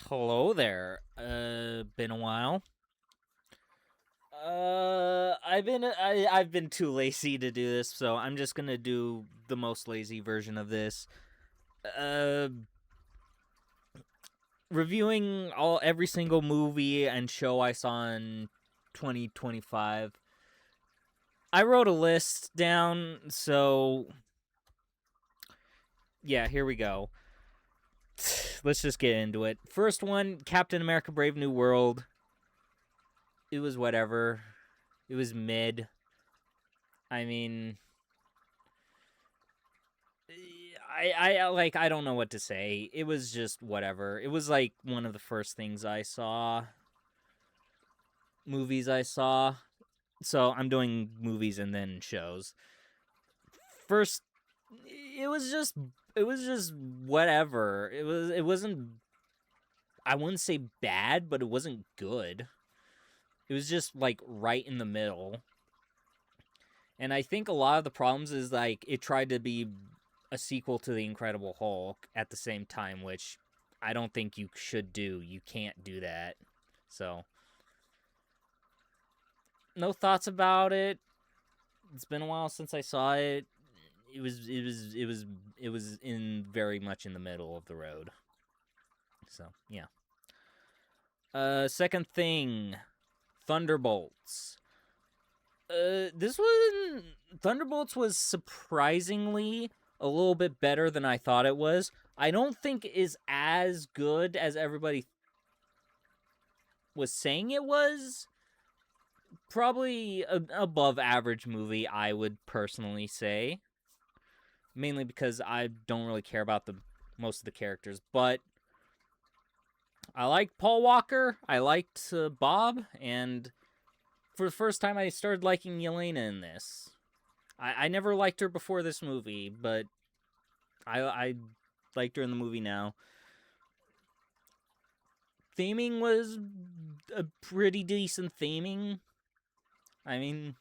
Hello there. Been a while. I've been too lazy to do this, so I'm just gonna do the most lazy version of this. Uh, Reviewing every single movie and show I saw in 2025. I wrote a list down, so yeah, here we go. Let's just get into it. First one, Captain America: Brave New World. It was whatever. It was mid. I mean, I don't know what to say. It was just whatever. It was like one of the first things I saw, movies I saw. So I'm doing movies and then shows. First, it was just whatever. It wasn't, I wouldn't say bad, but it wasn't good. It was just like right in the middle. And I think a lot of the problems is like it tried to be a sequel to The Incredible Hulk at the same time, which I don't think you should do. You can't do that. So, no thoughts about it. It's been a while since I saw it. It was in very much in the middle of the road. So, yeah. Second thing, Thunderbolts. This one, Thunderbolts was surprisingly a little bit better than I thought it was. I don't think is as good as everybody was saying it was. Probably above average movie, I would personally say. Mainly because I don't really care about the most of the characters, but I liked Paul Walker, I liked Bob, and for the first time I started liking Yelena in this. I never liked her before this movie, but I liked her in the movie now. Theming was a pretty decent theming. I mean,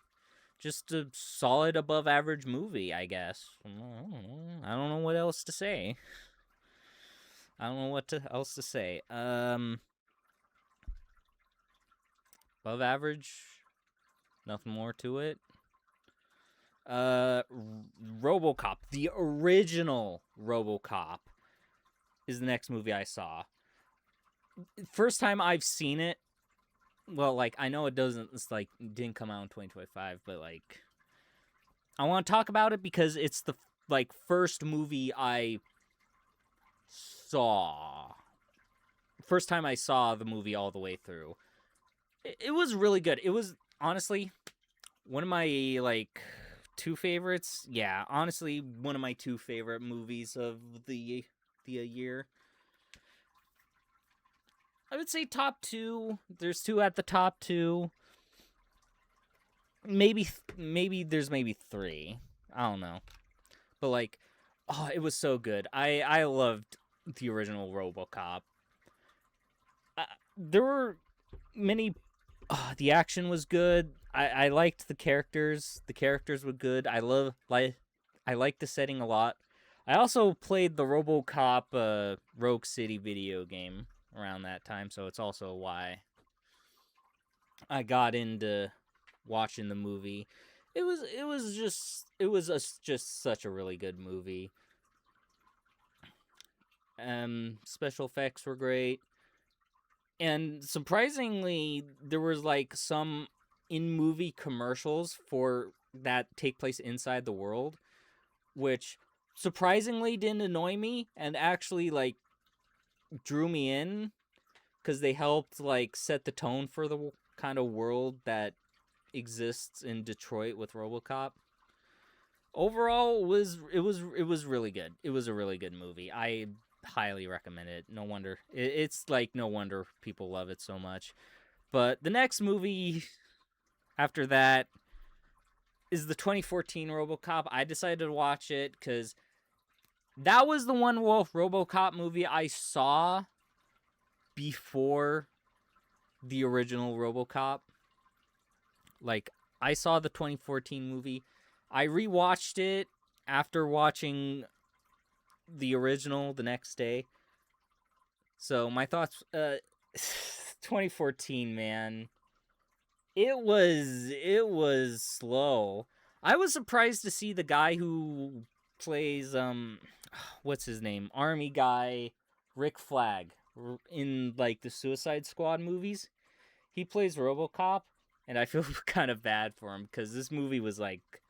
just a solid above average movie, I guess. I don't know what else to say. I don't know what else to say. Above average, nothing more to it. Robocop, the original Robocop, is the next movie I saw. First time I've seen it. Well, like I know it doesn't. It's like it didn't come out in 2025, but like I want to talk about it because it's the like first movie I saw. First time I saw the movie all the way through. It was really good. It was honestly one of my like two favorites. Yeah, honestly, one of my two favorite movies of the year. I would say top two. There's two at the top two. Maybe there's maybe three. I don't know. But like, oh, it was so good. I loved the original RoboCop. There were many. The action was good. I liked the characters. The characters were good. I liked the setting a lot. I also played the RoboCop Rogue City video game around that time, so it's also why I got into watching the movie. Just such a really good movie. Special effects were great. And surprisingly, there was like some in-movie commercials for that take place inside the world, which surprisingly didn't annoy me and actually like drew me in because they helped like set the tone for the kind of world that exists in Detroit with RoboCop. Overall, it was really good. It was a really good movie. I highly recommend it. No wonder it's like no wonder people love it so much. But the next movie after that is the 2014 RoboCop. I decided to watch it because that was the one RoboCop movie I saw before the original RoboCop. Like, I saw the 2014 movie. I rewatched it after watching the original the next day. So my thoughts, 2014, man. It was slow. I was surprised to see the guy who plays what's his name? Army guy Rick Flag in like the Suicide Squad movies. He plays RoboCop, and I feel kind of bad for him cuz this movie was like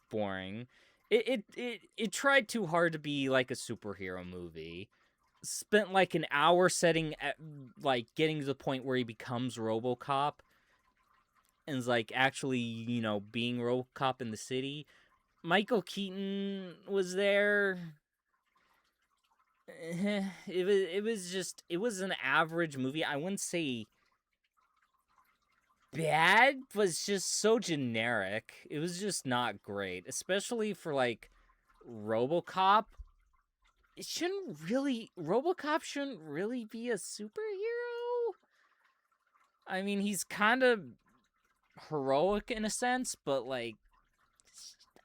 boring. It tried too hard to be like a superhero movie. Spent like an hour setting at, like getting to the point where he becomes RoboCop and is like actually, being RoboCop in the city. Michael Keaton was there. It was an average movie. I wouldn't say bad, but it's just so generic. It was just not great, especially for like RoboCop. RoboCop shouldn't really be a superhero. I mean, he's kind of heroic in a sense, but like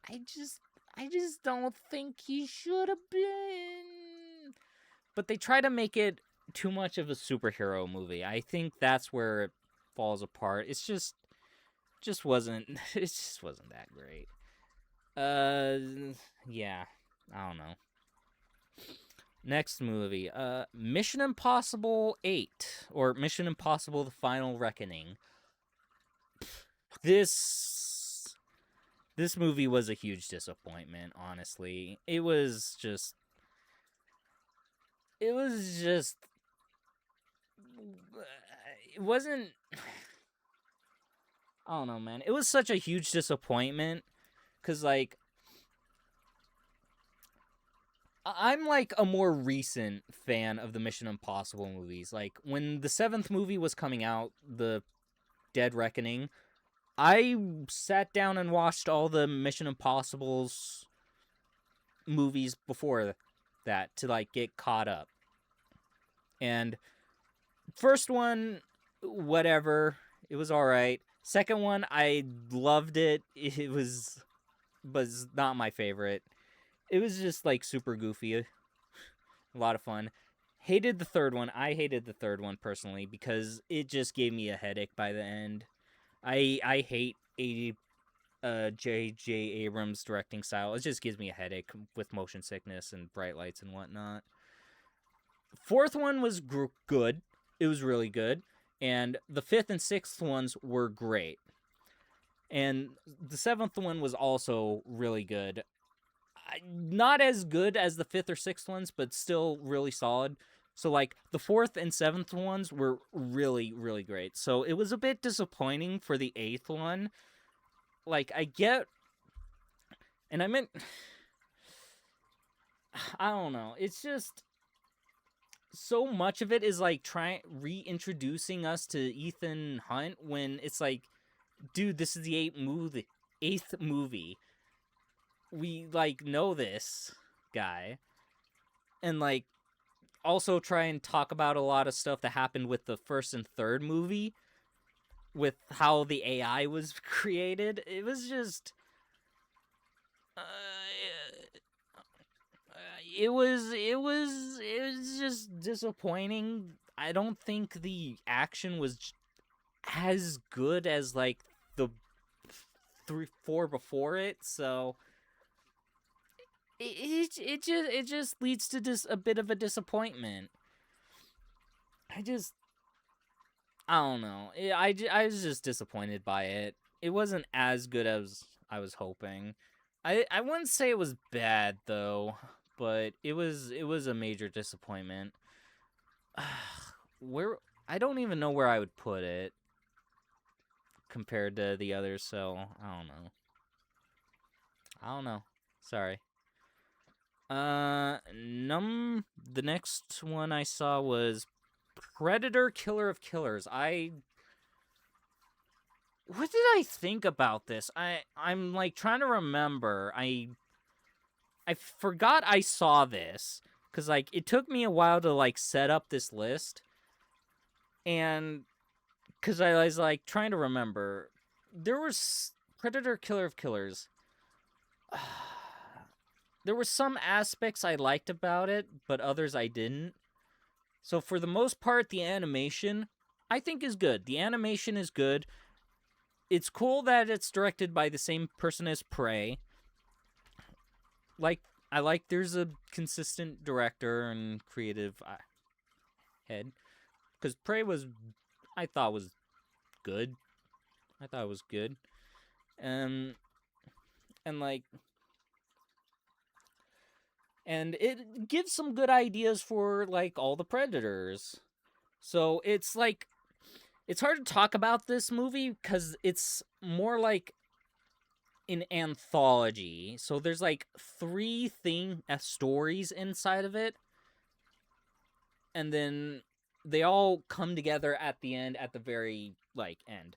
I just don't think he should have been. But they try to make it too much of a superhero movie. I think that's where it falls apart. It's just wasn't it just wasn't that great. Yeah. I don't know. Next movie, Mission Impossible 8 or Mission Impossible: The Final Reckoning. This movie was a huge disappointment, honestly. It was just it wasn't I don't know, man. It was such a huge disappointment cuz like I'm like a more recent fan of the Mission Impossible movies. Like when the 7th movie was coming out, The Dead Reckoning, I sat down and watched all the Mission Impossibles movies before that to like get caught up. And first one, whatever, it was all right. Second one, I loved it. It was not my favorite. It was just like super goofy, a lot of fun. Hated the third one. I hated the third one personally because it just gave me a headache by the end. I hate J.J. Abrams' directing style. It just gives me a headache with motion sickness and bright lights and whatnot. Fourth one was good. It was really good. And the fifth and sixth ones were great. And the seventh one was also really good. Not as good as the fifth or sixth ones, but still really solid. So, like, the fourth and seventh ones were really, really great. So, it was a bit disappointing for the eighth one. Like, I get... And I meant... I don't know. It's just... So much of it is, like, reintroducing us to Ethan Hunt when it's like, dude, this is the eighth movie. We, like, know this guy. And, like, also try and talk about a lot of stuff that happened with the first and third movie. With how the AI was created. It was just... It was just disappointing. I don't think the action was as good as, like, the 4 before it, so... It just leads to a bit of a disappointment. I don't know. I was just disappointed by it. It wasn't as good as I was hoping. I wouldn't say it was bad though, but it was a major disappointment. I don't even know where I would put it compared to the others, so I don't know. Sorry. The next one I saw was Predator: Killer of Killers. What did I think about this? I'm like trying to remember. I forgot I saw this cuz like it took me a while to like set up this list. And cuz I was like trying to remember. There was Predator: Killer of Killers. There were some aspects I liked about it, but others I didn't. So for the most part, the animation, I think, is good. The animation is good. It's cool that it's directed by the same person as Prey. I like there's a consistent director and creative head. Because Prey I thought was good. I thought it was good. And like, and it gives some good ideas for like all the Predators. So it's like, it's hard to talk about this movie because it's more like an anthology. So there's like 3 stories inside of it, and then they all come together at the end, at the very like end.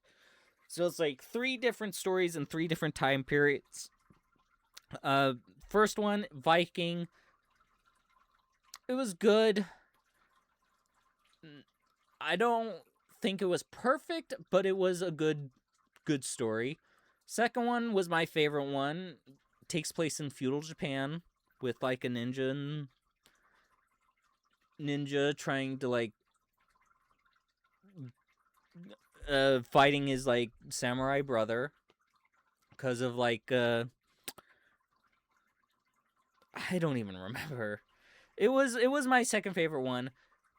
So it's like 3 different stories in 3 different time periods. First one, Viking. It was good. I don't think it was perfect, but it was a good story. Second one was my favorite one. It takes place in feudal Japan with like a ninja trying to like fighting his like samurai brother because of like I don't even remember. It was my second favorite one.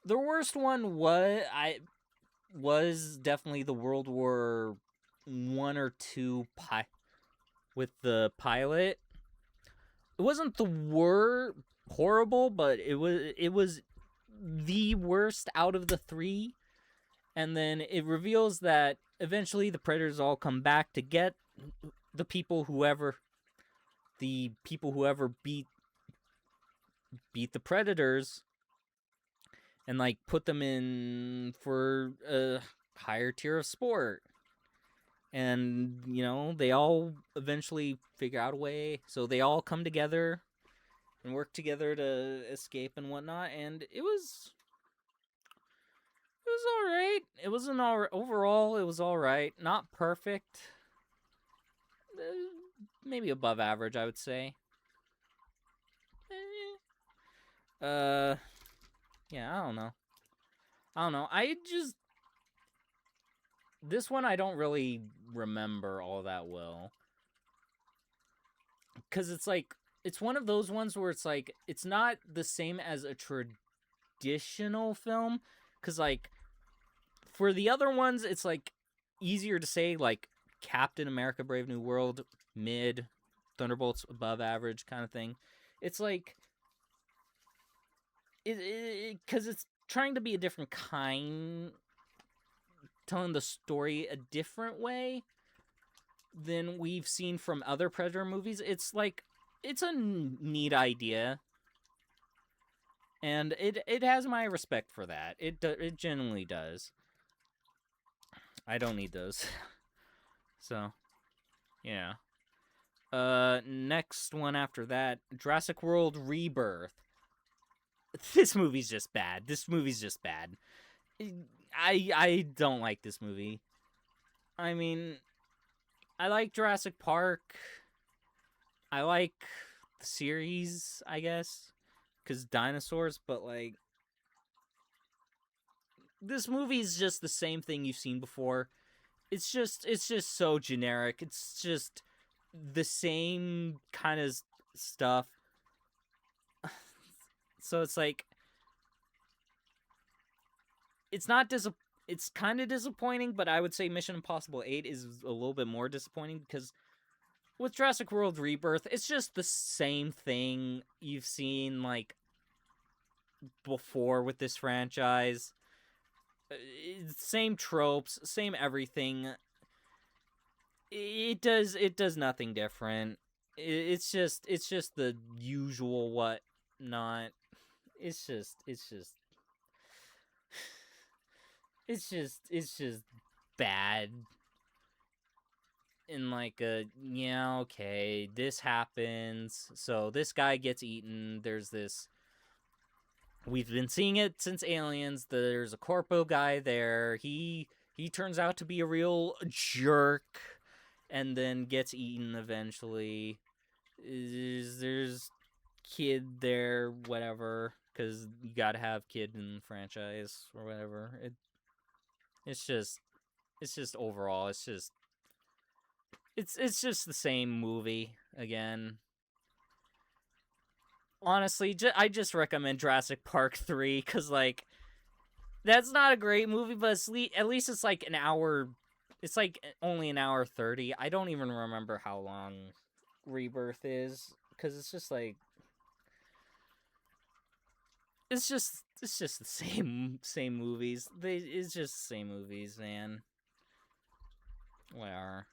The worst one was definitely the World War I or II with the pilot. It wasn't the horrible, but it was the worst out of the 3. And then it reveals that eventually the Predators all come back to get the people whoever beat the Predators, and like put them in for a higher tier of sport. And, you know, they all eventually figure out a way. So they all come together and work together to escape and whatnot. And it was all right. It wasn't overall. It was all right. Not perfect. Maybe above average, I would say. Yeah, I don't know. This one I don't really remember all that well. Because it's like, it's one of those ones where it's like, it's not the same as a traditional film. Because like, for the other ones, it's like easier to say, like Captain America Brave New World, mid, Thunderbolts above average kind of thing. It's like, because it's trying to be a different kind, telling the story a different way than we've seen from other Predator movies. It's like, it's a neat idea, and it has my respect for that. It genuinely does. I don't need those. So, yeah. Next one after that, Jurassic World Rebirth. This movie's just bad. I don't like this movie. I mean, I like Jurassic Park. I like the series, I guess, because dinosaurs, but like, this movie's just the same thing you've seen before. It's just so generic. It's just the same kind of stuff. So it's like, it's not it's kind of disappointing, but I would say Mission Impossible 8 is a little bit more disappointing, because with Jurassic World Rebirth, it's just the same thing you've seen like before with this franchise. Same tropes, same everything. It does nothing different. It's just the usual whatnot. It's just bad. In like yeah, okay, this happens, so this guy gets eaten. There's this, we've been seeing it since Aliens. There's a corpo guy there. He turns out to be a real jerk, and then gets eaten eventually. There's kid there, whatever, because you gotta have kid in the franchise or whatever. It's just overall, it's just the same movie again. Honestly, I just recommend Jurassic Park 3 because, like, that's not a great movie, but at least it's like an hour. It's like only an hour 30. I don't even remember how long Rebirth is because it's just like it's just the same movies. It's just the same movies, man. Where?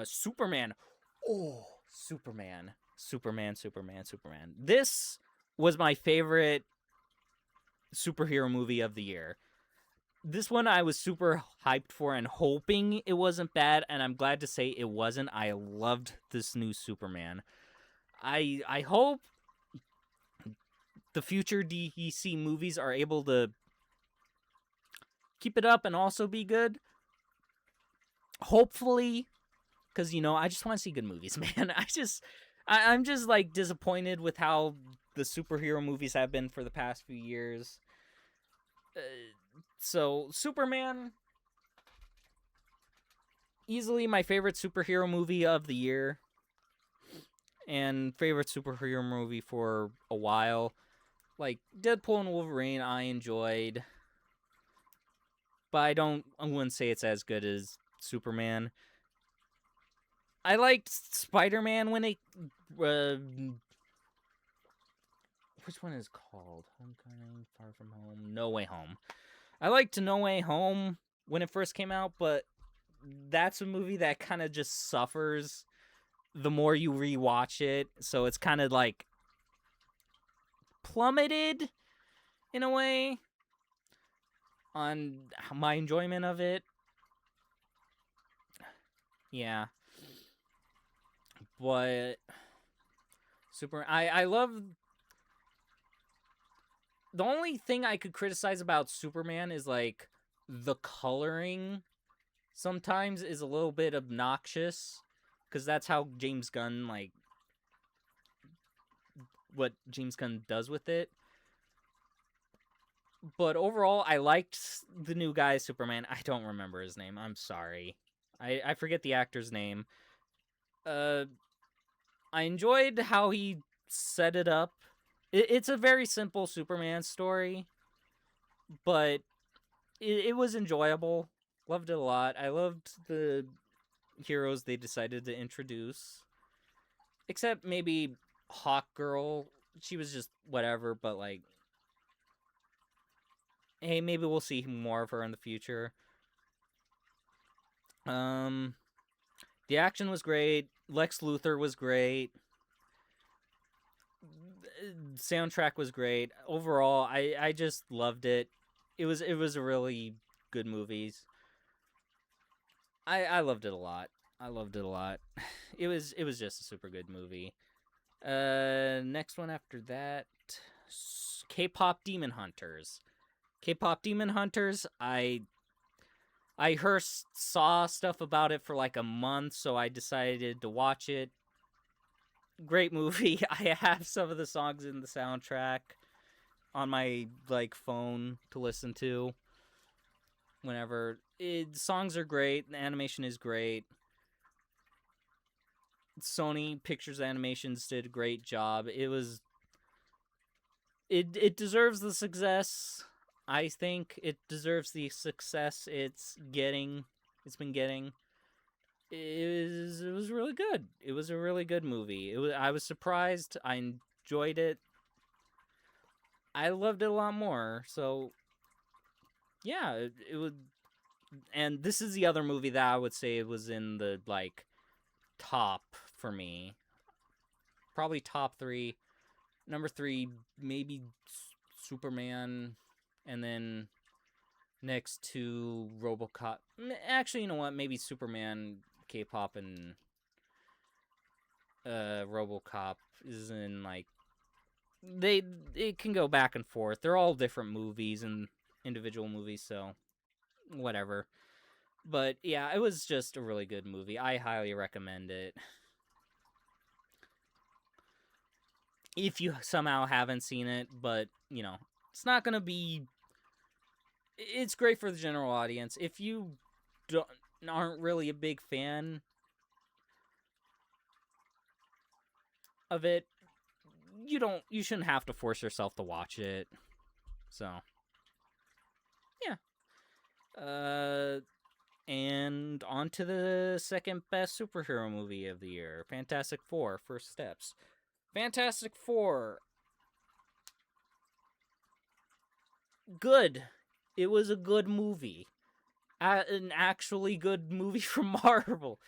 Superman. Oh, Superman. This was my favorite superhero movie of the year. This one I was super hyped for and hoping it wasn't bad, and I'm glad to say it wasn't. I loved this new Superman. I hope the future DC movies are able to keep it up and also be good. Hopefully, because, you know, I just want to see good movies, man. I'm just, like, disappointed with how the superhero movies have been for the past few years. So, Superman, easily my favorite superhero movie of the year. And favorite superhero movie for a while. Like, Deadpool and Wolverine, I enjoyed. But I wouldn't say it's as good as Superman. I liked Spider-Man when it... which one is called? Homecoming, Far From Home, No Way Home. I liked No Way Home when it first came out, but that's a movie that kind of just suffers the more you rewatch it. So it's kind of like plummeted in a way on my enjoyment of it. Yeah. But I love... The only thing I could criticize about Superman is, like, the coloring sometimes is a little bit obnoxious. Because that's how James Gunn, like, what James Gunn does with it. But overall, I liked the new guy, Superman. I don't remember his name. I'm sorry. I forget the actor's name. I enjoyed how he set it up. It's a very simple Superman story, but it was enjoyable. Loved it a lot. I loved the heroes they decided to introduce. Except maybe Hawk Girl. She was just whatever, but, like, hey, maybe we'll see more of her in the future. The action was great. Lex Luthor was great. Soundtrack was great. Overall, I just loved it. It was a really good movie. I loved it a lot. It was just a super good movie. Next one after that, K-pop Demon Hunters. I saw stuff about it for like a month, so I decided to watch it. Great movie. I have some of the songs in the soundtrack on my, like, phone to listen to whenever. Songs are great. The animation is great. Sony Pictures Animations did a great job. It deserves the success. I think it deserves the success it's been getting. It was really good. It was a really good movie. I was surprised. I enjoyed it. I loved it a lot more. So, yeah, it would. And this is the other movie that I would say it was in the, like, top for me. Probably top 3. Number 3, maybe Superman, and then next to Robocop. Actually, you know what? Maybe Superman, K-pop, and Robocop is in, like, it can go back and forth. They're all different movies and individual movies, so whatever. But yeah, it was just a really good movie. I highly recommend it. if you somehow haven't seen it, but, you know, it's not going to be... It's great for the general audience. If you aren't really a big fan of it, you shouldn't have to force yourself to watch it. So, yeah. And on to the second best superhero movie of the year, Fantastic Four: First Steps. Fantastic Four. Good. It was a good movie. An actually good movie from Marvel.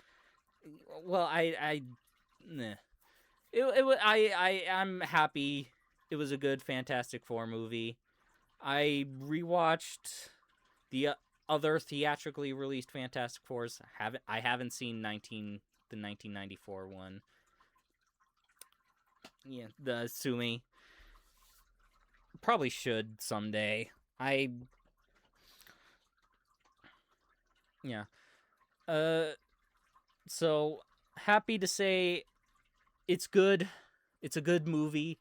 Well, nah. I'm happy. It was a good Fantastic Four movie. I rewatched the other theatrically released Fantastic Fours. I haven't seen the 1994 one. Yeah, the Sumi. Probably should someday. Yeah. So happy to say it's good. It's a good movie.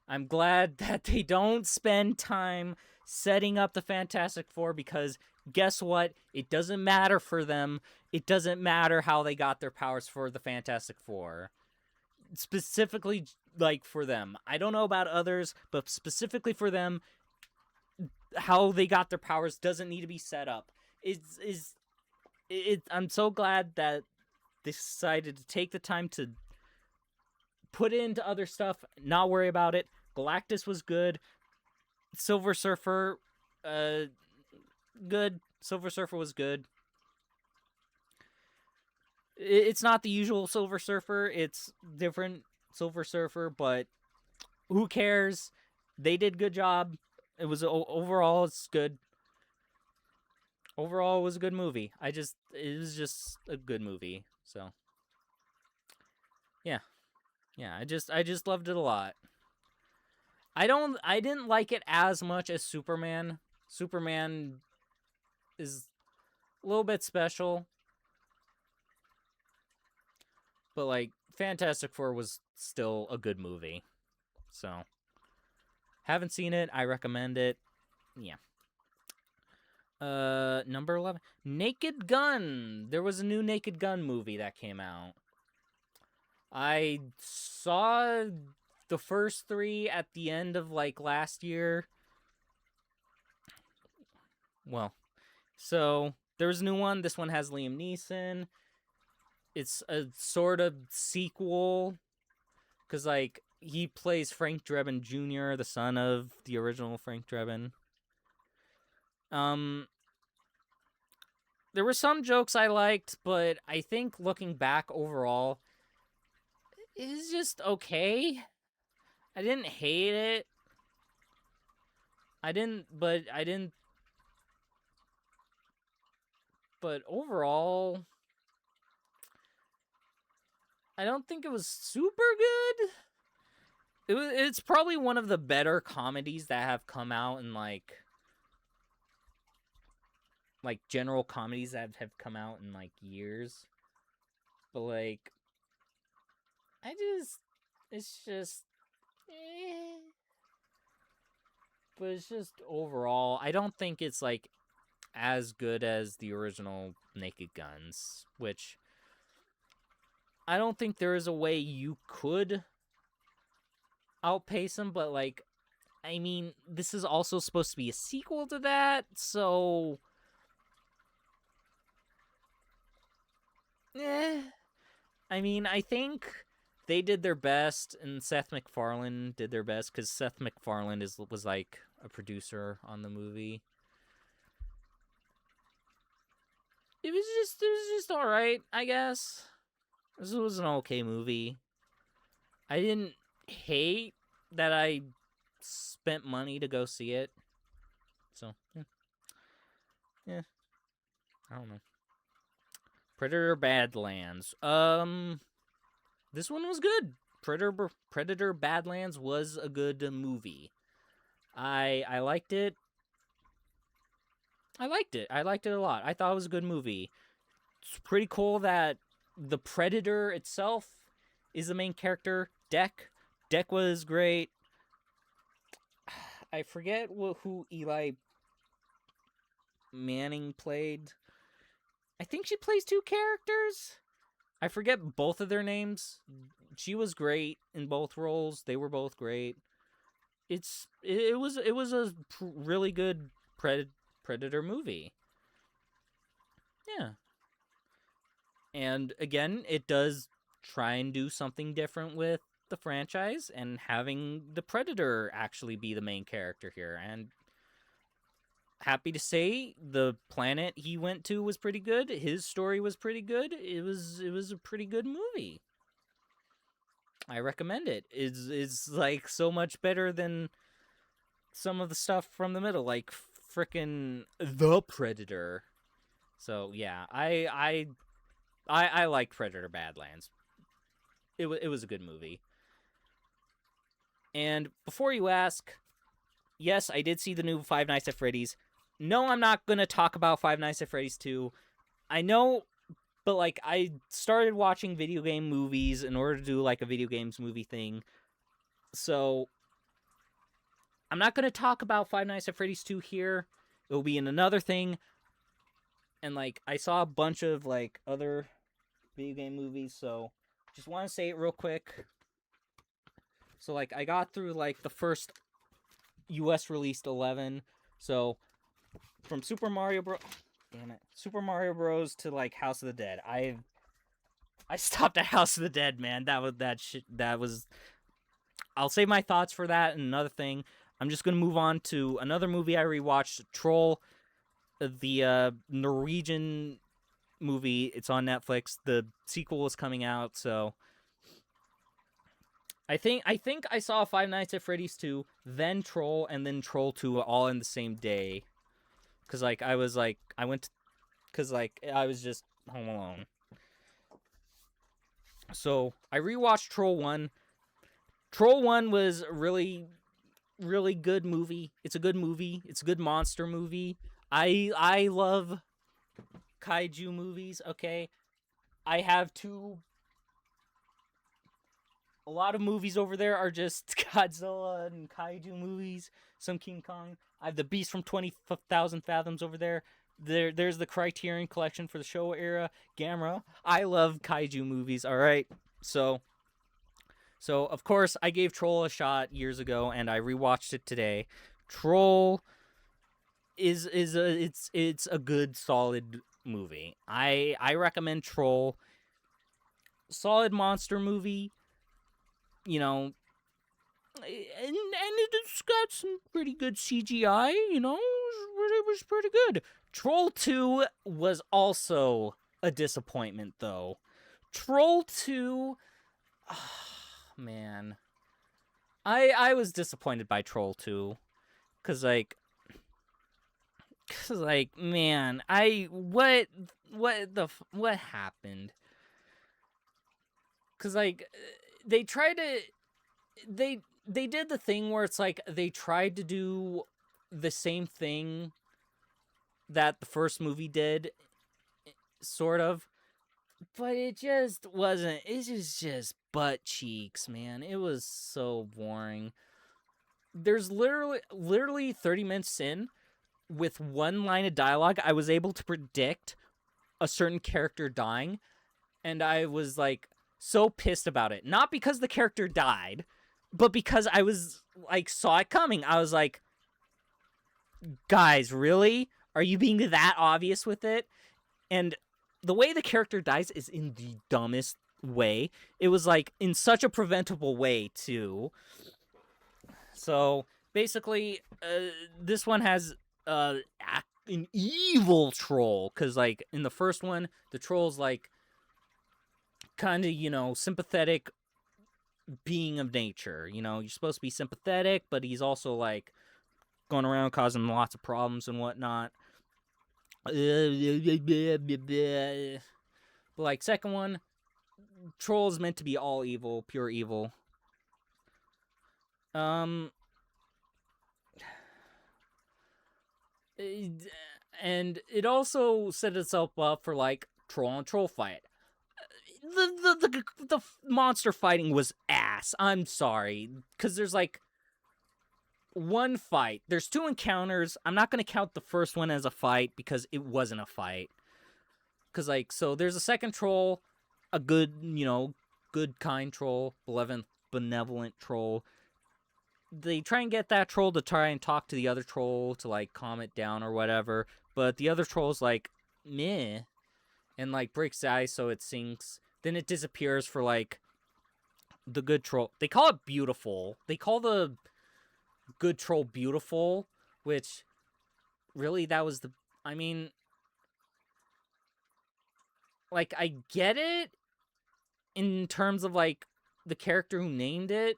I'm glad that they don't spend time setting up the Fantastic Four, because guess what? It doesn't matter for them. It doesn't matter how they got their powers for the Fantastic Four. Specifically, like, for them. I don't know about others, but specifically for them, how they got their powers doesn't need to be set up. I'm so glad that they decided to take the time to put it into other stuff, not worry about it. Galactus was good. Silver Surfer, good. Silver Surfer was good. It's not the usual Silver Surfer. It's different Silver Surfer, but who cares? They did a good job. It was overall, it's good. Overall, it was a good movie. It was just a good movie. So, yeah. Yeah, I just loved it a lot. I didn't like it as much as Superman. Superman is a little bit special. But, like, Fantastic Four was still a good movie. So, haven't seen it. I recommend it. Yeah. Number 11. Naked Gun. There was a new Naked Gun movie that came out. I saw the first 3 at the end of, like, last year. Well, so there was a new one. This one has Liam Neeson. It's a sort of sequel, because, like, he plays Frank Drebin Jr., the son of the original Frank Drebin. There were some jokes I liked, but I think looking back overall, it was just okay. I didn't hate it. But overall, I don't think it was super good. It's probably one of the better comedies that have come out in, like general comedies that have come out in, like, years. But, like, it's just but it's just overall, I don't think it's, like, as good as the original Naked Guns, which I don't think there is a way you could outpace them, but, like, I mean, this is also supposed to be a sequel to that, so I mean, I think they did their best, and Seth MacFarlane did their best, because Seth MacFarlane was, like, a producer on the movie. It was just alright, I guess. This was an okay movie. I didn't hate that I spent money to go see it. So, yeah. I don't know. Predator Badlands. This one was good. Predator Badlands was a good movie. I liked it. I liked it a lot. I thought it was a good movie. It's pretty cool that the Predator itself is the main character, Deck, Deck was great. I forget who Eli Manning played. I think she plays two characters. I forget both of their names. She was great in both roles. They were both great. It was a really good Predator movie. Yeah. And again, it does try and do something different with the franchise and having the Predator actually be the main character here. And happy to say the planet he went to was pretty good. His story was pretty good. It was a pretty good movie. I recommend it. It's like so much better than some of the stuff from the middle, like frickin' The Predator. So yeah, I liked Predator Badlands. It was a good movie. And before you ask, yes, I did see the new Five Nights at Freddy's. No, I'm not gonna talk about Five Nights at Freddy's 2. I know, but like I started watching video game movies in order to do like a video games movie thing. So I'm not gonna talk about Five Nights at Freddy's 2 here. It will be in another thing. And like I saw a bunch of like other video game movies, so just want to say it real quick. So like I got through like the first US released 11. So from Super Mario Bros to like House of the Dead. I stopped at House of the Dead, man. That was I'll save my thoughts for that and another thing. I'm just going to move on to another movie I rewatched, Troll, the Norwegian movie. It's on Netflix. The sequel is coming out, so I think I saw Five Nights at Freddy's 2, then Troll, and then Troll 2 all in the same day. Cause like I was just home alone. So I rewatched Troll 1. Troll 1 was a really good movie. It's a good movie. It's a good monster movie. I love kaiju movies, okay? I have a lot of movies over there are just Godzilla and kaiju movies, some King Kong. I have the Beast from 20,000 Fathoms over there. There's the Criterion Collection for the Showa era, Gamera. I love kaiju movies, all right? So of course I gave Troll a shot years ago and I rewatched it today. Troll is a good solid movie. I recommend Troll. Solid monster movie. You know, and it's got some pretty good CGI, you know, it was pretty good. Troll 2 was also a disappointment, though. Troll 2, oh, man. I was disappointed by Troll 2, cause like, man, what happened? Cause like, they did the thing where it's like they tried to do the same thing that the first movie did, sort of, but it just wasn't. It was just butt cheeks, man. It was so boring. There's literally 30 minutes in, with one line of dialogue, I was able to predict a certain character dying, and I was like so pissed about it. Not because the character died, but because I was like saw it coming. I was like, guys, really? Are you being that obvious with it? And the way the character dies is in the dumbest way. It was like in such a preventable way too. So basically, this one has an evil troll, because like in the first one, the troll's like kind of, you know, sympathetic being of nature. You know, you're supposed to be sympathetic, but he's also like going around causing lots of problems and whatnot. But like second one, troll is meant to be all evil, pure evil. And it also set itself up for like troll on troll fight. the monster fighting was ass. I'm sorry, because there's like one fight. There's 2 encounters. I'm not gonna count the first one as a fight because it wasn't a fight. Because like, so there's a second troll, a good, good kind troll, benevolent troll. They try and get that troll to try and talk to the other troll to like calm it down or whatever, but the other troll's like meh, and like breaks the ice so it sinks. Then it disappears for like the good troll. They call it beautiful. They call the good troll beautiful, which really that was the. I mean, like I get it in terms of like the character who named it,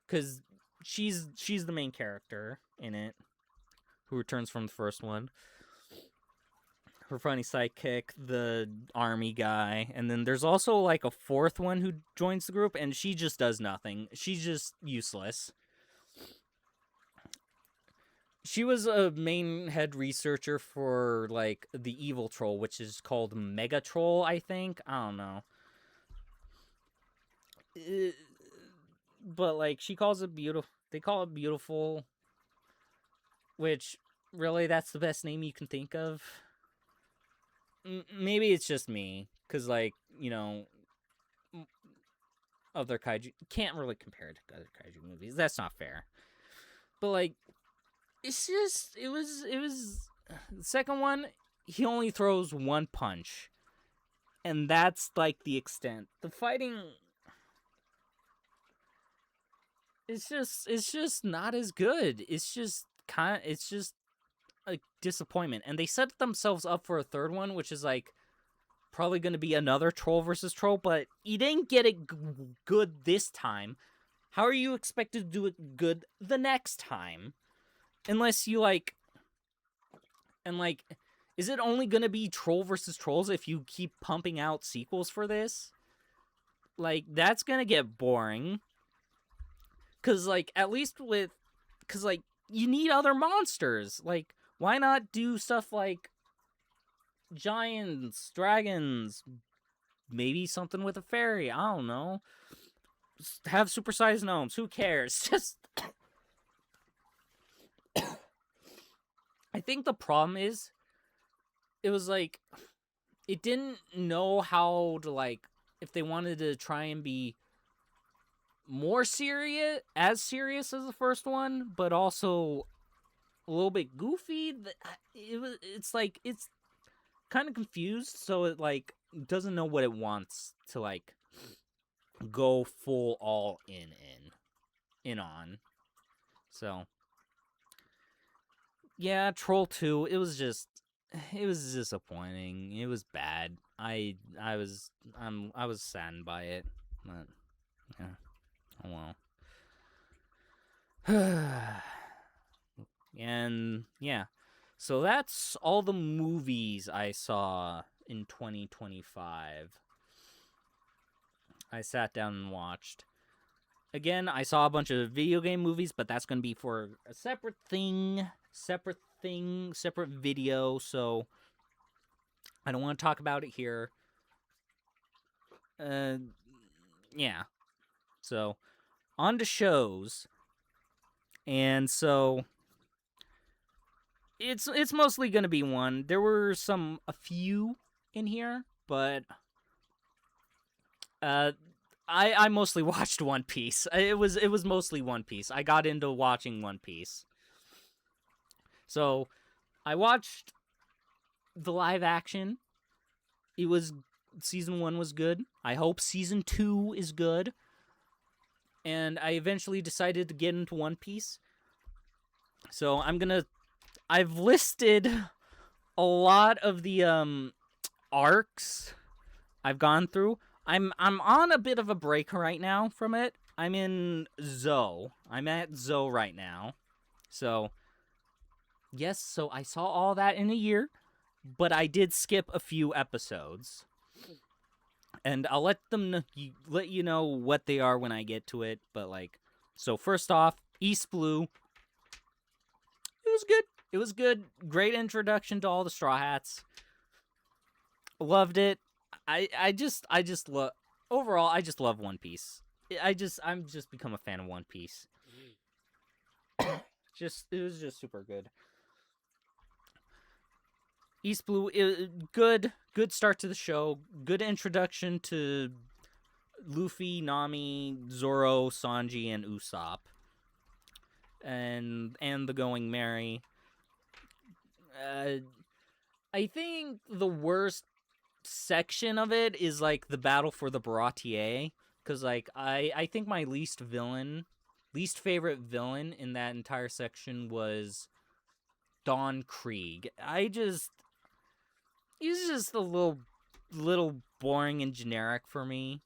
because she's the main character in it, who returns from the first one. Her funny sidekick, the army guy, and then there's also like a 4th one who joins the group, and she just does nothing. She's just useless. She was a main head researcher for like the evil troll, which is called Mega Troll, I think. I don't know. But like she calls it beautiful. They call it beautiful, which really that's the best name you can think of. Maybe it's just me, because like, other kaiju can't really compare it to other kaiju movies. That's not fair. But like, it's just it was the second one. He only throws 1 punch, and that's like the extent. The fighting, it's just not as good. It's just a disappointment, and they set themselves up for a 3rd one, which is like probably going to be another troll versus troll, but you didn't get it good this time. How are you expected to do it good the next time? Unless you like, and like, is it only going to be troll versus trolls if you keep pumping out sequels for this? Like, that's going to get boring. Because like, at least because like, you need other monsters. Like, why not do stuff like giants, dragons, maybe something with a fairy? I don't know. Just have supersized gnomes. Who cares? Just, I think the problem is, it was like, it didn't know how to like, if they wanted to try and be more serious as the first one, but also a little bit goofy. It's like, it's kind of confused, so it like doesn't know what it wants to like go full all in on. So yeah, Troll 2, it was disappointing. It was bad. I was saddened by it, but yeah. Oh well. And yeah, so that's all the movies I saw in 2025. I sat down and watched. Again, I saw a bunch of video game movies, but that's going to be for a separate video, so I don't want to talk about it here. Yeah. So, on to shows. And so it's mostly going to be one. There were a few in here, but I mostly watched One Piece. It was mostly One Piece. I got into watching One Piece. So, I watched the live action. Season 1 was good. I hope Season 2 is good. And I eventually decided to get into One Piece. So I've listed a lot of the arcs I've gone through. I'm on a bit of a break right now from it. I'm in Zou. I'm at Zou right now. So yes, so I saw all that in a year, but I did skip a few episodes. And I'll let you know what they are when I get to it. But like, so first off, East Blue. It was good. It was good. Great introduction to all the Straw Hats. Loved it. I just love overall. I just love One Piece. I'm just become a fan of One Piece. It was just super good. East Blue, good start to the show. Good introduction to Luffy, Nami, Zoro, Sanji, and Usopp, and the Going Merry. I think the worst section of it is like the battle for the Baratier, because like I think my least favorite villain in that entire section was Don Krieg. He's just a little boring and generic for me.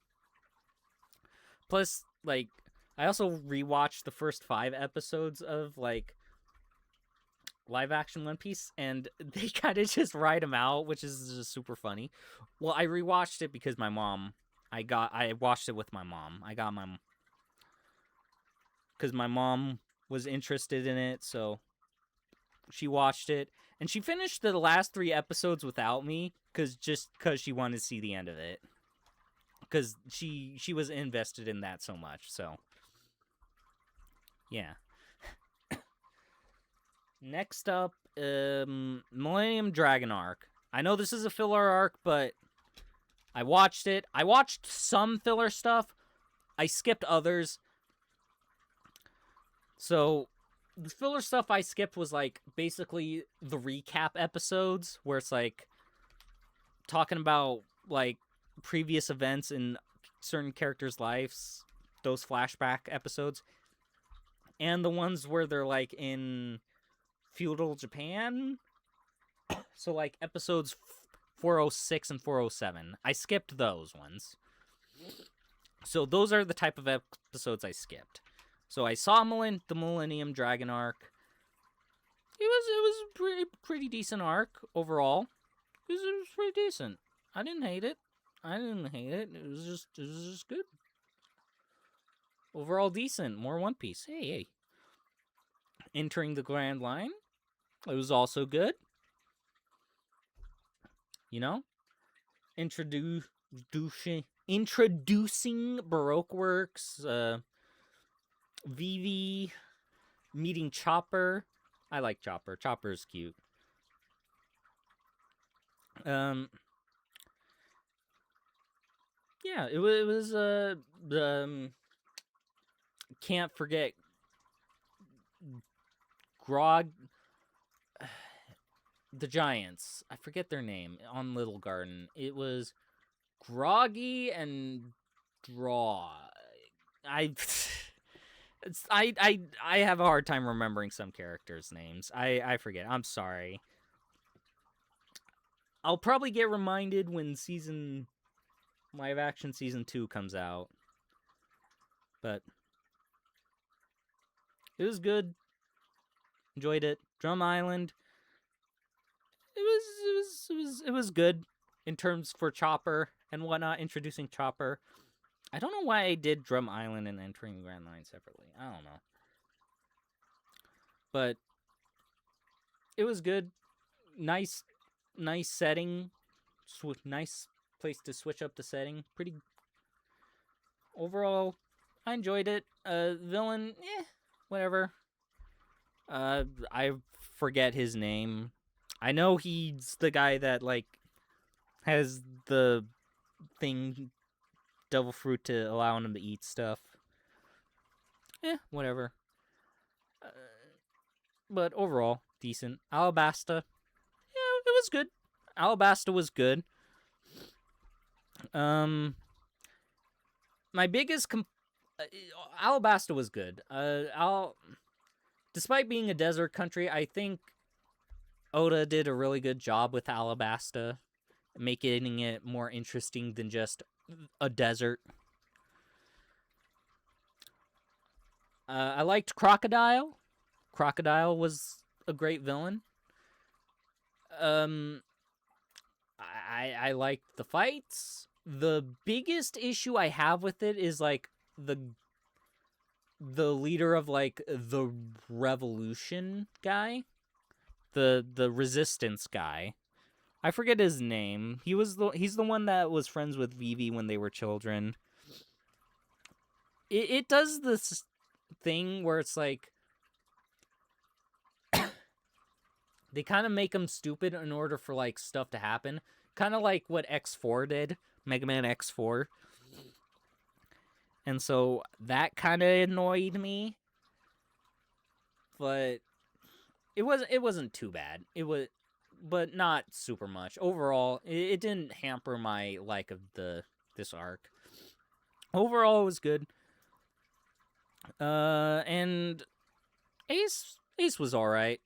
Plus, like, I also rewatched the first 5 episodes of like live action One Piece, and they kind of just write him out, which is just super funny. Well, I rewatched it because my mom. I watched it with my mom. Because my mom was interested in it, so she watched it, and she finished the last 3 episodes without me, because she wanted to see the end of it, because she was invested in that so much. So yeah. Next up, Millennium Dragon arc. I know this is a filler arc, but I watched it. I watched some filler stuff. I skipped others. So the filler stuff I skipped was like basically the recap episodes, where it's like talking about like previous events in certain characters' lives, those flashback episodes, and the ones where they're like in feudal Japan. So like episodes 406 and 407. I skipped those ones. So those are the type of episodes I skipped. So I saw the Millennium Dragon arc. It was a pretty decent arc overall. It was pretty decent. I didn't hate it. It was just good. Overall decent. More One Piece. Hey. Entering the Grand Line. It was also good. You know? Introducing Baroque Works. Vivi meeting Chopper. I like Chopper. Chopper's cute. Yeah, it was can't forget Grog, the Giants. I forget their name on Little Garden. It was Groggy and Draw. I have a hard time remembering some characters' names. I forget. I'm sorry. I'll probably get reminded when live action season 2 comes out. But it was good. Enjoyed it. Drum Island. It was good in terms for Chopper and whatnot, introducing Chopper. I don't know why I did Drum Island and Entering the Grand Line separately. I don't know. But it was good. Nice setting. Nice place to switch up the setting. Pretty. Overall, I enjoyed it. Villain, whatever. I forget his name. I know he's the guy that, like, has the thing, devil fruit, to allow him to eat stuff. Whatever. But overall, decent. Alabasta, it was good. Alabasta was good. My biggest Alabasta was good. Despite being a desert country, I think Oda did a really good job with Alabasta, making it more interesting than just a desert. I liked Crocodile. Crocodile was a great villain. I liked the fights. The biggest issue I have with it is like the leader of like the revolution guy, the resistance guy. I forget his name. He's the one that was friends with Vivi when they were children. It does this thing where it's like they kind of make him stupid in order for like stuff to happen, kind of like what X4 did, Mega Man X4. And so that kind of annoyed me, but it wasn't too bad. It was, but not super much. Overall, it didn't hamper my like of this arc. Overall, it was good. And Ace was all right.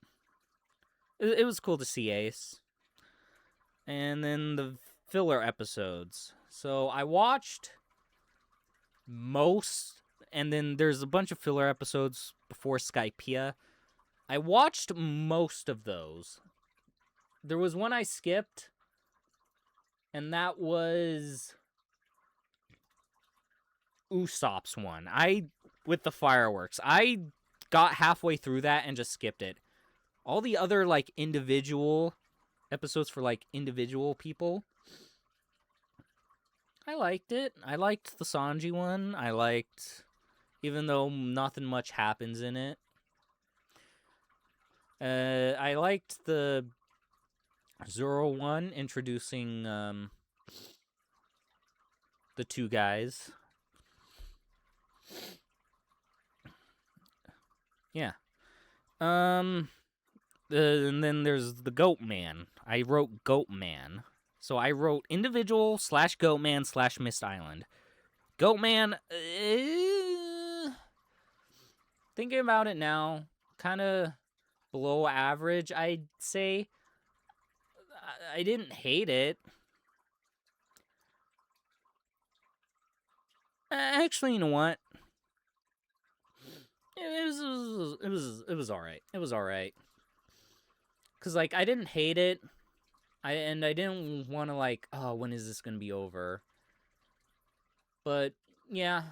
It was cool to see Ace. And then the filler episodes. So I watched most, and then there's a bunch of filler episodes before Skypiea. I watched most of those. There was one I skipped, and that was Usopp's one. With the fireworks. I got halfway through that and just skipped it. All the other, like, individual episodes for, like, individual people, I liked it. I liked the Sanji one. I liked, even though nothing much happens in it. I liked the Zoro one, introducing, the two guys. Yeah. And then there's the Goat Man. I wrote Goat Man. So I wrote individual / Goat Man / Mist Island. Goat Man, thinking about it now, kind of below average, I'd say. I didn't hate it. Actually, you know what? It was all right. It was all right. Cause like I didn't hate it, I didn't want to like, oh, when is this gonna be over? But yeah,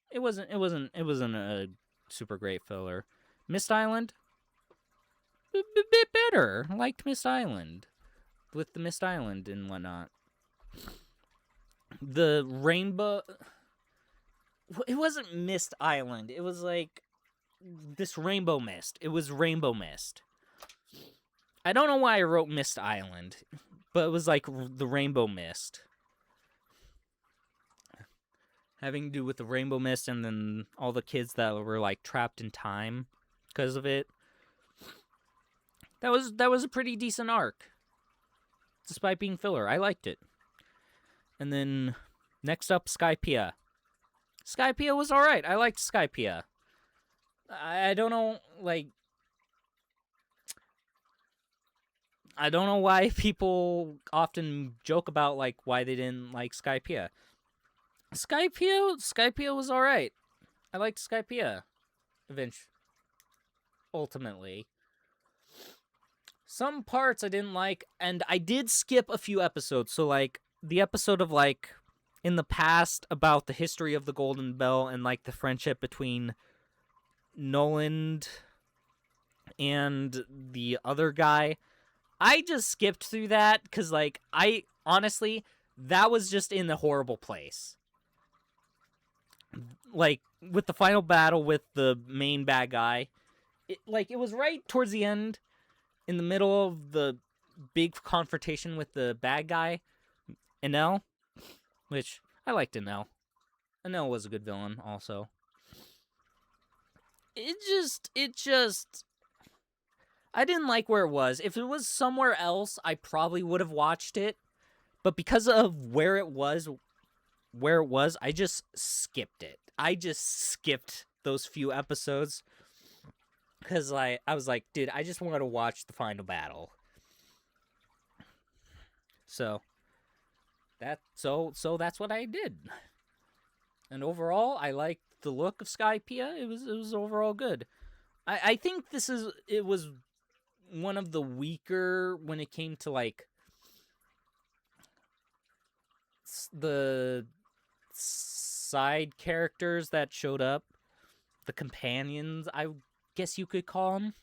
it wasn't a super great filler. Mist Island, a bit better. I liked Mist Island, with the Mist Island and whatnot. The rainbow. It wasn't Mist Island. It was like this rainbow mist. It was rainbow mist. I don't know why I wrote Mist Island, but it was like the rainbow mist. Having to do with the rainbow mist and then all the kids that were like trapped in time because of it. That was a pretty decent arc. Despite being filler. I liked it. And then next up, Skypiea. Skypiea was alright. I liked Skypiea. I don't know, like, I don't know why people often joke about, like, why they didn't like Skypiea. Skypiea was alright. I liked Skypiea. Ultimately. Some parts I didn't like, and I did skip a few episodes. So, like, the episode of, like, in the past about the history of the Golden Bell and, like, the friendship between Noland and the other guy. I just skipped through that because, like, honestly, that was just in a horrible place. Like, with the final battle with the main bad guy, it was right towards the end, in the middle of the big confrontation with the bad guy, Enel, which I liked Enel. Enel was a good villain, also. It just, I didn't like where it was. If it was somewhere else, I probably would have watched it. But because of where it was, I just skipped it. I just skipped those few episodes. Because I was like, dude, I just want to watch the final battle. So that's what I did. And overall, I liked the look of Skypiea. It was overall good. I think it was one of the weaker when it came to, like, the side characters that showed up. The companions, I guess you could call them.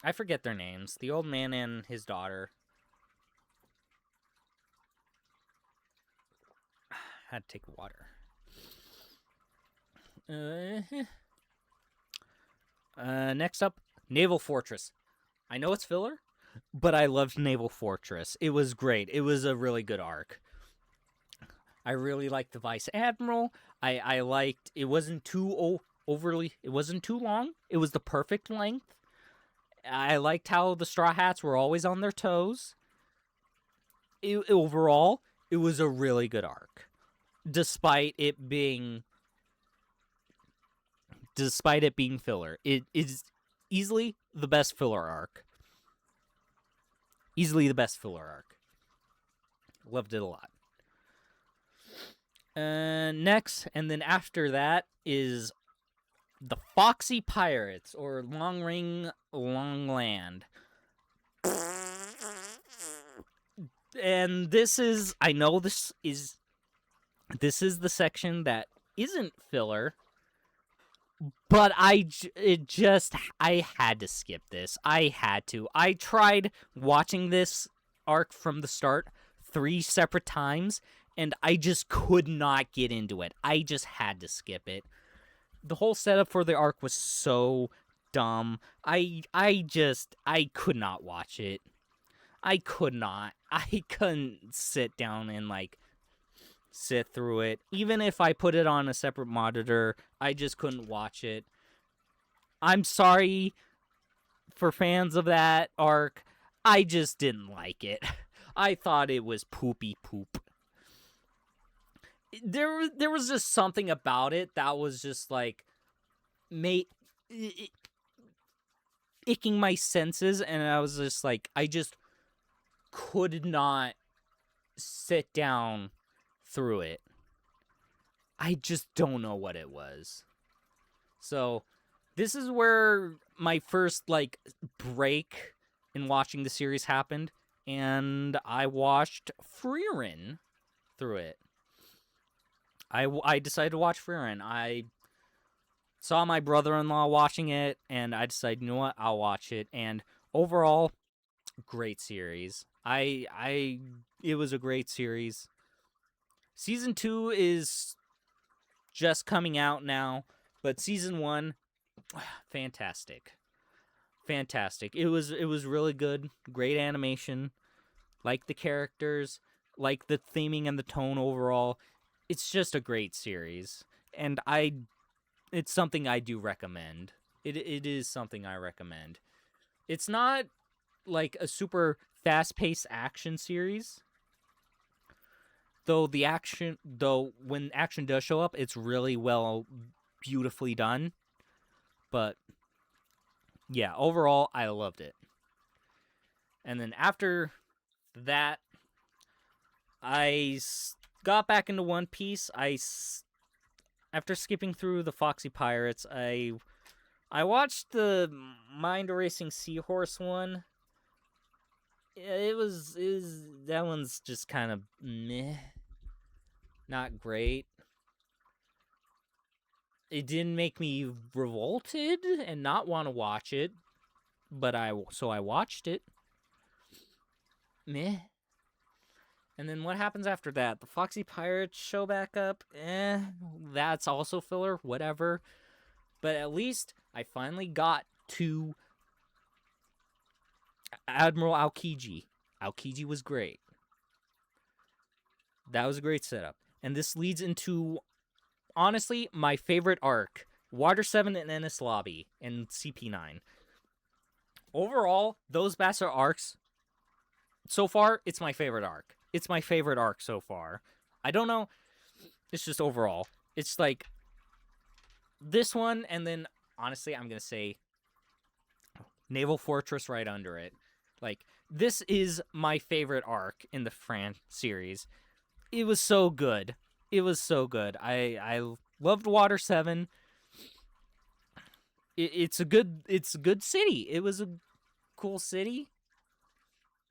I forget their names. The old man and his daughter. Had to take water. Next up, Naval Fortress. I know it's filler, but I loved Naval Fortress. It was great. It was a really good arc. I really liked the Vice Admiral. I liked, it wasn't too overly, it wasn't too long. It was the perfect length. I liked how the Straw Hats were always on their toes. Overall, it was a really good arc. Despite it being filler. It is easily the best filler arc. Loved it a lot. Next, and then after that is the Foxy Pirates, or Long Ring, Long Land. And this is, I know this is the section that isn't filler, but I had to skip this. I had to. I tried watching this arc from the start 3 separate times, and I just could not get into it. I just had to skip it. The whole setup for the arc was so dumb. I could not watch it. I could not. I couldn't sit down and, like, sit through it. Even if I put it on a separate monitor, I just couldn't watch it. I'm sorry for fans of that arc. I just didn't like it. I thought it was poopy poop. There was just something about it that was just like icking my senses, and I was just like, I just could not sit down through it. I just don't know what it was. So this is where my first like break in watching the series happened, and I watched Frierien through it. I decided to watch Frierien. I saw my brother-in-law watching it, and I decided, you know what, I'll watch it. And overall, great series. It was a great series. Season 2 is just coming out now, but Season 1, fantastic. It was really good. Great animation. Like the characters, like the theming and the tone overall. It's just a great series, and it's something I do recommend. It is something I recommend. It's not like a super fast-paced action series, though when action does show up, it's really beautifully done. But yeah, overall, I loved it. And then after that, I got back into One Piece. After skipping through the Foxy Pirates, I watched the Mind Erasing Seahorse one. That one's just kind of meh, not great. It didn't make me revolted and not want to watch it, but I watched it. Meh. And then what happens after that? The Foxy Pirates show back up. That's also filler. Whatever. But at least I finally got to Admiral Aokiji. Aokiji was great. That was a great setup. And this leads into, honestly, my favorite arc. Water 7 and Enis Lobby and CP9. Overall, those bastard arcs, so far, it's my favorite arc. It's my favorite arc so far. I don't know. It's just overall. It's like this one, and then, honestly, I'm going to say Naval Fortress right under it. Like, this is my favorite arc in the series. It was so good. I loved Water 7. It's a good city. It was a cool city.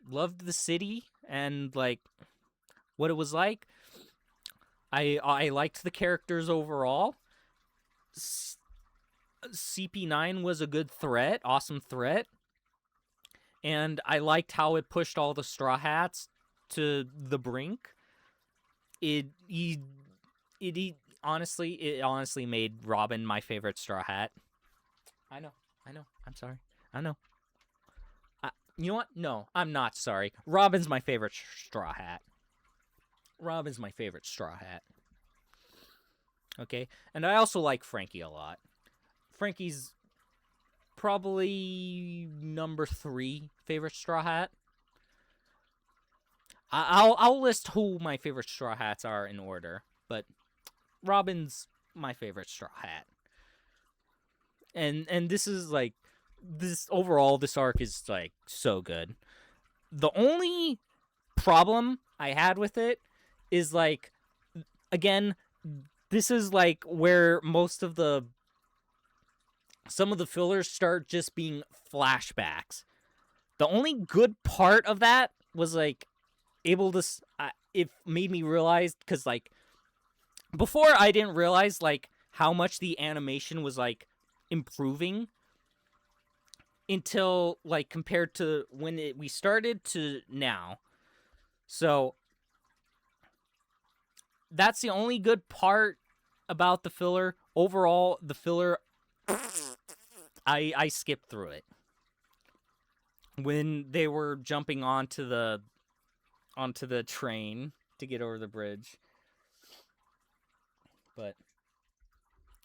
Loved the city and like what it was like. I liked the characters overall. CP9 was a good threat, awesome threat. and I liked how it pushed all the Straw Hats to the brink. It honestly made Robin my favorite Straw Hat. I know. I'm sorry. I know. You know what? No, I'm not sorry. Robin's my favorite Straw Hat. Okay? And I also like Frankie a lot. Frankie's probably number 3 favorite Straw Hat. I'll list who my favorite Straw Hats are in order, but Robin's my favorite Straw Hat. And this is like, this overall, this arc is like so good. The only problem I had with it is like, again, this is like where some of the fillers start just being flashbacks. The only good part of that was like it made me realize, because like before I didn't realize like how much the animation was like improving until like compared to when we started to now. So that's the only good part about the filler. Overall, the filler, I skipped through it when they were jumping onto the train to get over the bridge. But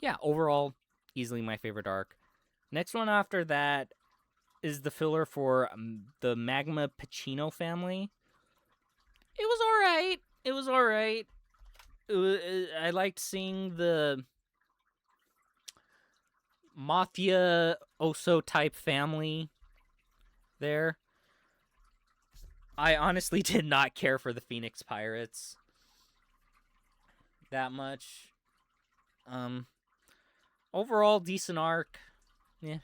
yeah, overall, easily my favorite arc. Next one after that is the filler for the Magma Pacino family. It was alright. I liked seeing the Mafia Oso type family there. I honestly did not care for the Phoenix Pirates that much. Overall, decent arc. Yeah.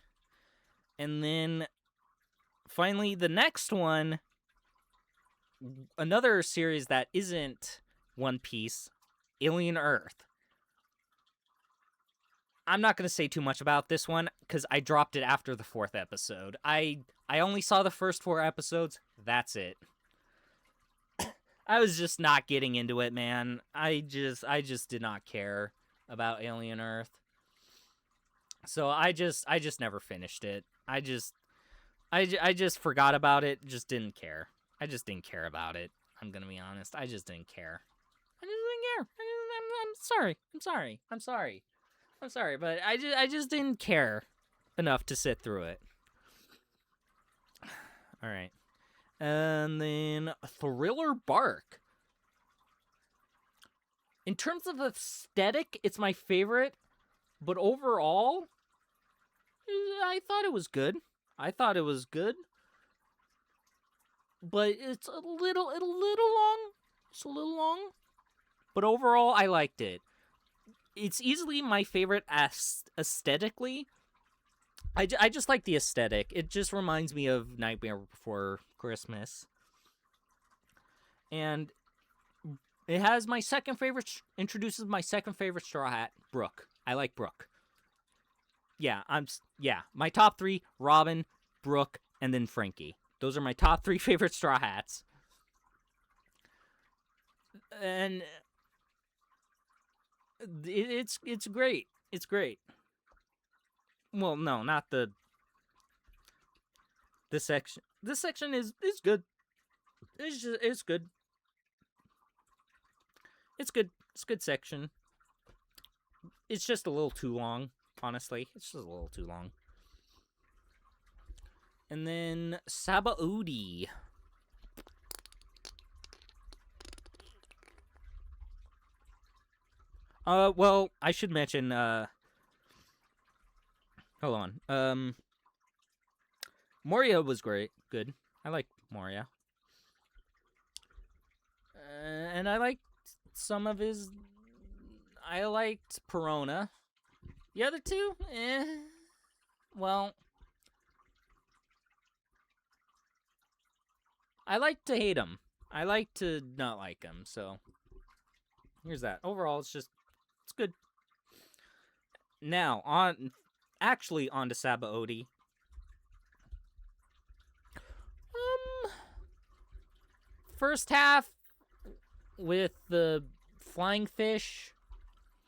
And then finally, the next one, another series that isn't One Piece, Alien Earth. I'm not going to say too much about this one because I dropped it after the 4th episode. I only saw the first 4 episodes. That's it. I was just not getting into it, man. I just did not care about Alien Earth. So I just never finished it. I just forgot about it. Just didn't care. I just didn't care about it. I'm gonna be honest. I just didn't care. I'm sorry, but I just didn't care enough to sit through it. All right. And then Thriller Bark. In terms of aesthetic, it's my favorite, but overall, I thought it was good. But it's a little long. It's a little long. But overall, I liked it. It's easily my favorite aesthetically. I just like the aesthetic. It just reminds me of Nightmare Before Christmas. And it has my second favorite, introduces my second favorite Straw Hat, Brooke. I like Brooke. Yeah, my top 3, Robin, Brooke, and then Frankie. Those are my top 3 favorite Straw Hats. And it's great. It's great. Well, no, not this section. This section is good. It's good. It's good. It's a good section. It's just a little too long, honestly. It's just a little too long. And then Sabaody. Well, I should mention, hold on. Moria was great. Good. I like Moria. And I liked some of his... I liked Perona. The other two? Well... I like to hate him. I like to not like him, so... Here's that. Overall, it's good. Now, on to Sabaody. first half with the flying fish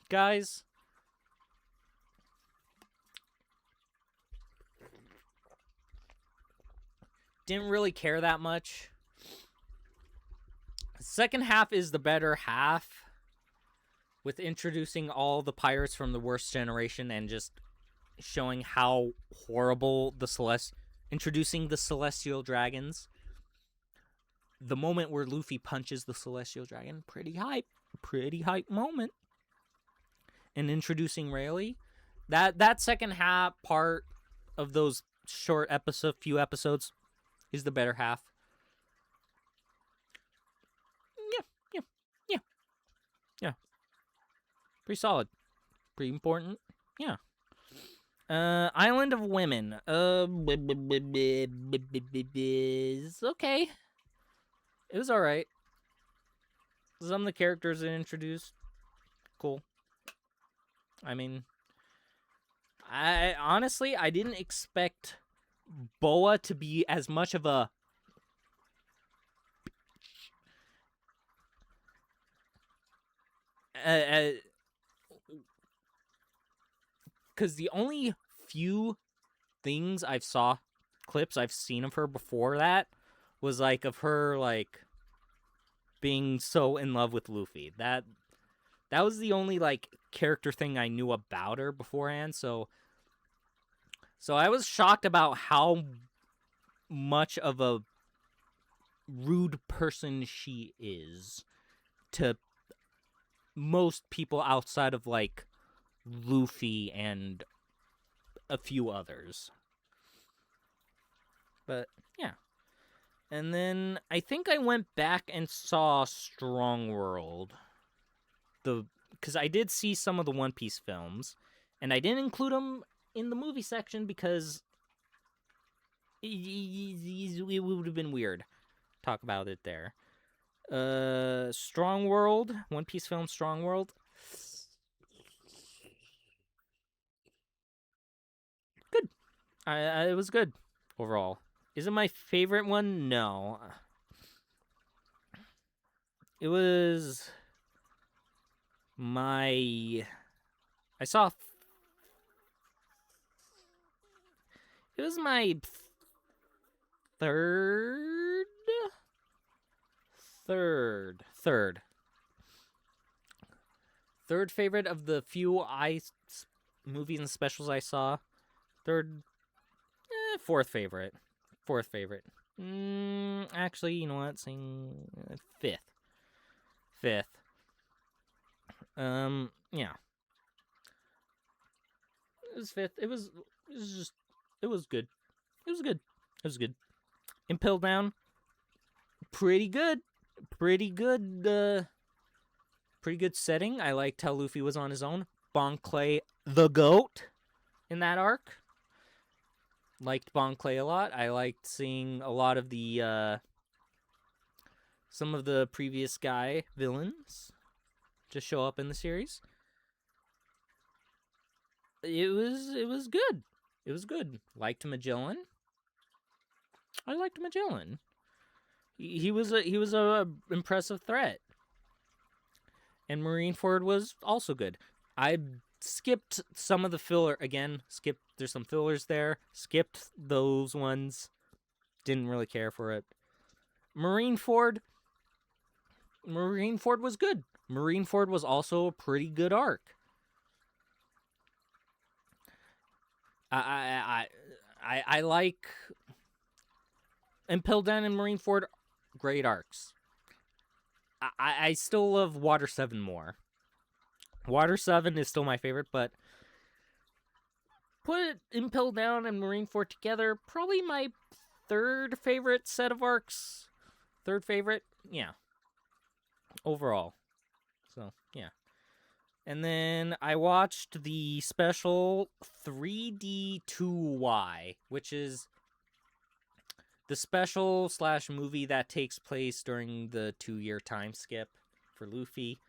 guys, didn't really care that much. The second half is the better half, with introducing all the pirates from the worst generation and just showing how horrible introducing the celestial dragons. The moment where Luffy punches the celestial dragon, pretty hype moment. And introducing Rayleigh, that second half part of those few episodes is the better half. Yeah. Pretty solid. Pretty important. Yeah. Island of Women. Okay. It was alright. Some of the characters that introduced, cool. I mean, I honestly didn't expect Boa to be as much of a because the only few things clips I've seen of her before that was like of her like being so in love with Luffy. That was the only like character thing I knew about her beforehand. So I was shocked about how much of a rude person she is to most people outside of like Luffy and a few others. But yeah. And then I think I went back and saw Strong World. Because I did see some of the One Piece films, and I didn't include them in the movie section because it would have been weird. Talk about it there. Strong World, One Piece film Strong World. Good. It was good overall. Is it my favorite one? No. It was my... I saw... It was my third favorite of the few movies and specials I saw. Fourth favorite. Actually, you know what? Saying fifth. Yeah. It was fifth. It was good. It was good. Impel down. Pretty good setting. I liked how Luffy was on his own. Bon Clay the GOAT in that arc. Liked Bon Clay a lot. I liked seeing a lot of the some of the previous guy villains just show up in the series. It was good. It was good. Liked Magellan. I liked Magellan. He was a impressive threat. And Marineford was also good. I skipped some of the filler again. There's some fillers there. Skipped those ones. Didn't really care for it. Marineford was good. Marineford was also a pretty good arc. I like Impel Down and Marineford, great arcs. I still love Water 7 more. Water 7 is still my favorite, but put Impel Down and Marineford together, probably my third favorite set of arcs. Third favorite, yeah. Overall. So, yeah. And then I watched the special 3D2Y, which is the special / movie that takes place during the 2-year time skip for Luffy.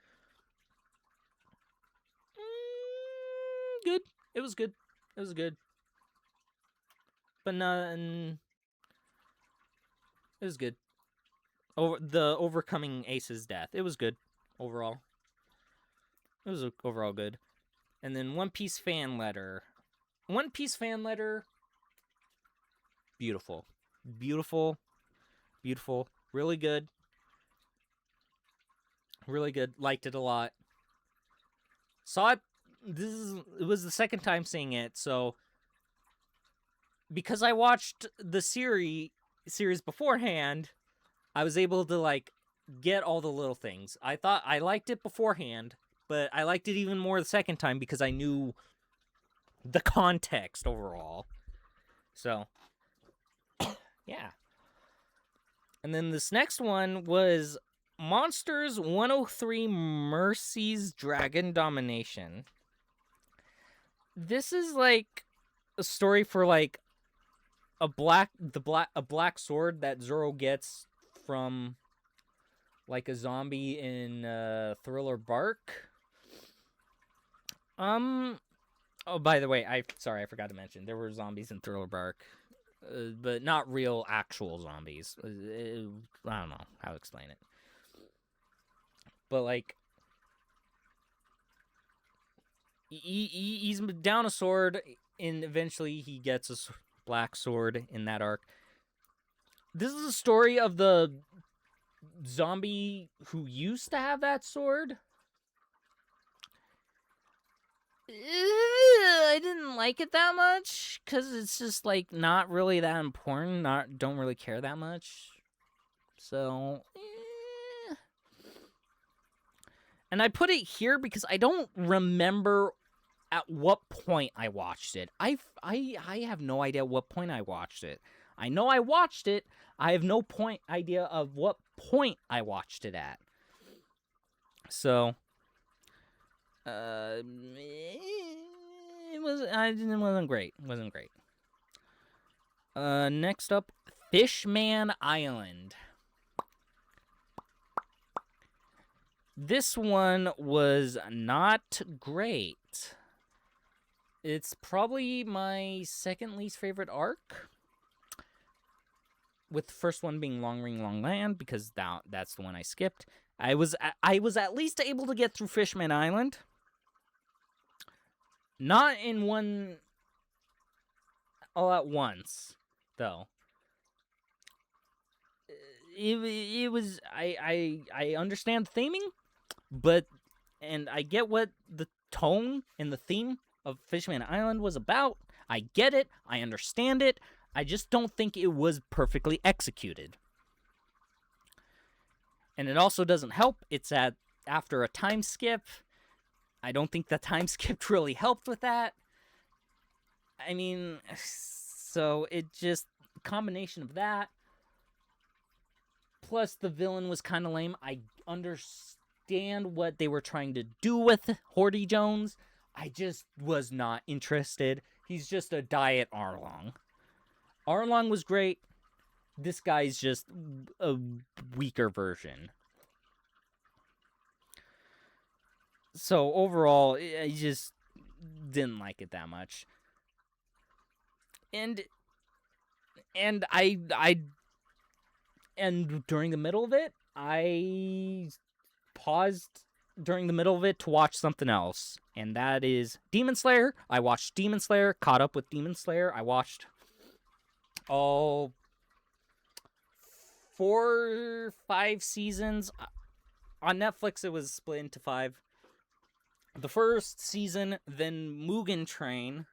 Good. It was good. But it was good. overcoming Ace's death. It was good overall. It was overall good. And then One Piece fan letter. One Piece fan letter. Beautiful. Beautiful. Beautiful. Really good. Really good. Liked it a lot. Saw it. It was the second time seeing it, so because I watched the series beforehand, I was able to like get all the little things. I thought I liked it beforehand, but I liked it even more the second time because I knew the context overall. So, yeah. And then this next one was Monsters 103 Mercies Dragon Domination. This is like a story for like a black sword that Zoro gets from like a zombie in Thriller Bark. Oh, by the way, I forgot to mention there were zombies in Thriller Bark, but not real actual zombies. I don't know how to explain it, but like he's down a sword, and eventually he gets a black sword in that arc. This is a story of the zombie who used to have that sword. I didn't like it that much because it's just like not really that important. Don't really care that much. So, and I put it here because I don't remember at what point I watched it. I have no idea what point I watched it. I know I watched it. I have no idea of what point I watched it at. So, it wasn't great. It wasn't great. Next up, Fishman Island. This one was not great. It's probably my second least favorite arc, with the first one being Long Ring Long Land, because that's the one I skipped. I was at least able to get through Fishman Island. Not in one all at once, though. It was I understand the theming, and I get what the tone and the theme of Fishman Island was about. I get it. I understand it. I just don't think it was perfectly executed. And it also doesn't help. It's after a time skip. I don't think the time skip really helped with that. I mean, so it just, combination of that, plus the villain was kind of lame. I understand what they were trying to do with Horty Jones. I just was not interested. He's just a diet Arlong. Arlong was great. This guy's just a weaker version. So overall, I just didn't like it that much. And during the middle of it, I paused during the middle of it to watch something else, and that is Demon Slayer. I watched Demon Slayer, caught up with Demon Slayer. I watched all 4, 5 seasons. On Netflix, it was split into 5. The first season, then Mugen Train,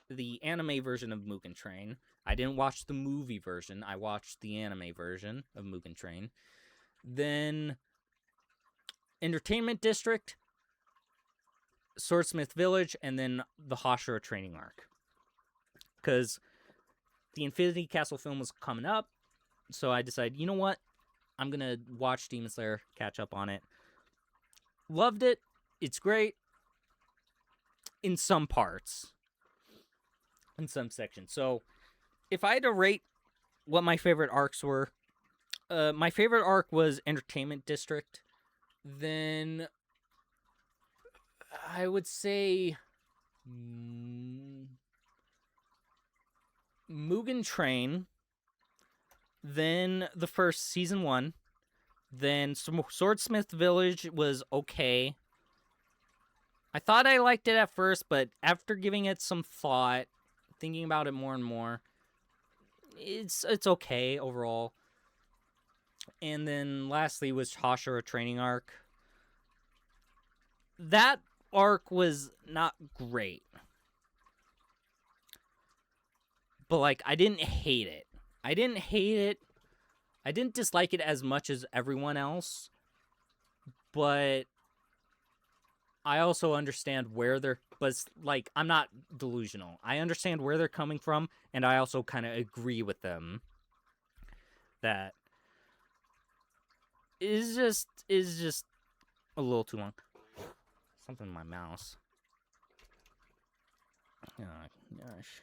the anime version of Mugen Train. I didn't watch the movie version. I watched the anime version of Mugen Train. Then Entertainment District, Swordsmith Village, and then the Hashira training arc. Because the Infinity Castle film was coming up, so I decided, you know what? I'm going to watch Demon Slayer, catch up on it. Loved it. It's great. In some parts. In some sections. So, if I had to rate what my favorite arcs were, my favorite arc was Entertainment District. Then I would say Mugen Train. Then the first season 1. Then Swordsmith Village was okay. I thought I liked it at first, but after giving it some thought, thinking about it more and more, it's okay overall. And then lastly was Hashira Training Arc. That arc was not great. But, like, I didn't hate it. I didn't dislike it as much as everyone else. But I also understand where they're... But, like, I'm not delusional. I understand where they're coming from, and I also kind of agree with them. That is just a little too long. Something in my mouse. Oh, gosh.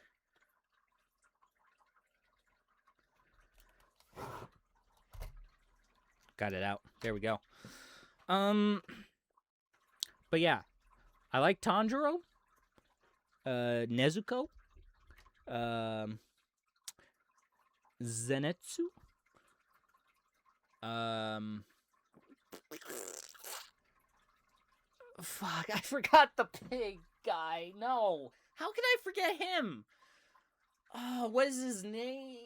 Got it out. There we go. But yeah. I like Tanjiro. Nezuko. Zenitsu. Fuck, I forgot the pig guy. No. How could I forget him? Oh, what is his name?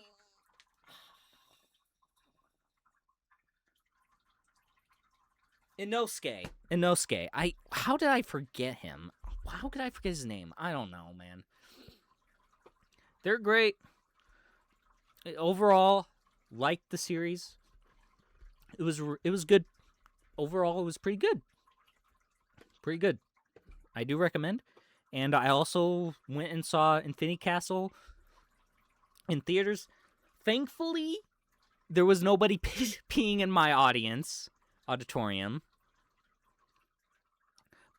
Inosuke. How did I forget him? How could I forget his name? I don't know, man. They're great. Overall, liked the series. It was good. Overall, it was pretty good. Pretty good. I do recommend. And I also went and saw Infinity Castle in theaters. Thankfully, there was nobody peeing in my auditorium.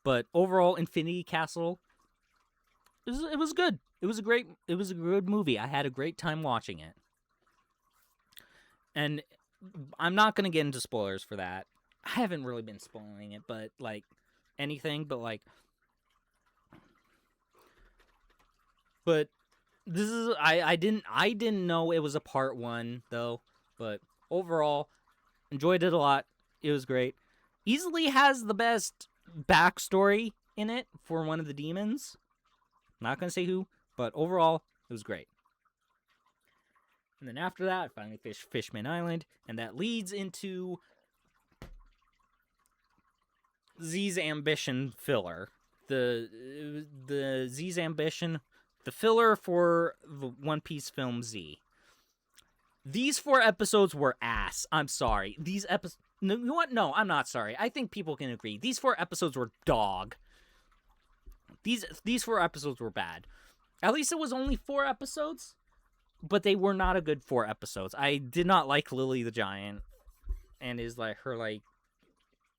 But overall, Infinity Castle, it was good. It was a good movie. I had a great time watching it. And I'm not going to get into spoilers for that. I haven't really been spoiling it, but, like, anything, but, like... But this is... I didn't know it was a part 1, though. But overall, enjoyed it a lot. It was great. Easily has the best backstory in it for one of the demons. Not going to say who, but overall, it was great. And then after that, I finally fished Fishman Island, and that leads into Z's Ambition filler. The Z's Ambition, the filler for the One Piece film Z. These 4 episodes were ass. I'm sorry. These episodes... No, you know what? No, I'm not sorry. I think people can agree. These 4 episodes were dog. These 4 episodes were bad. At least it was only 4 episodes, but they were not a good 4 episodes. I did not like Lily the Giant and her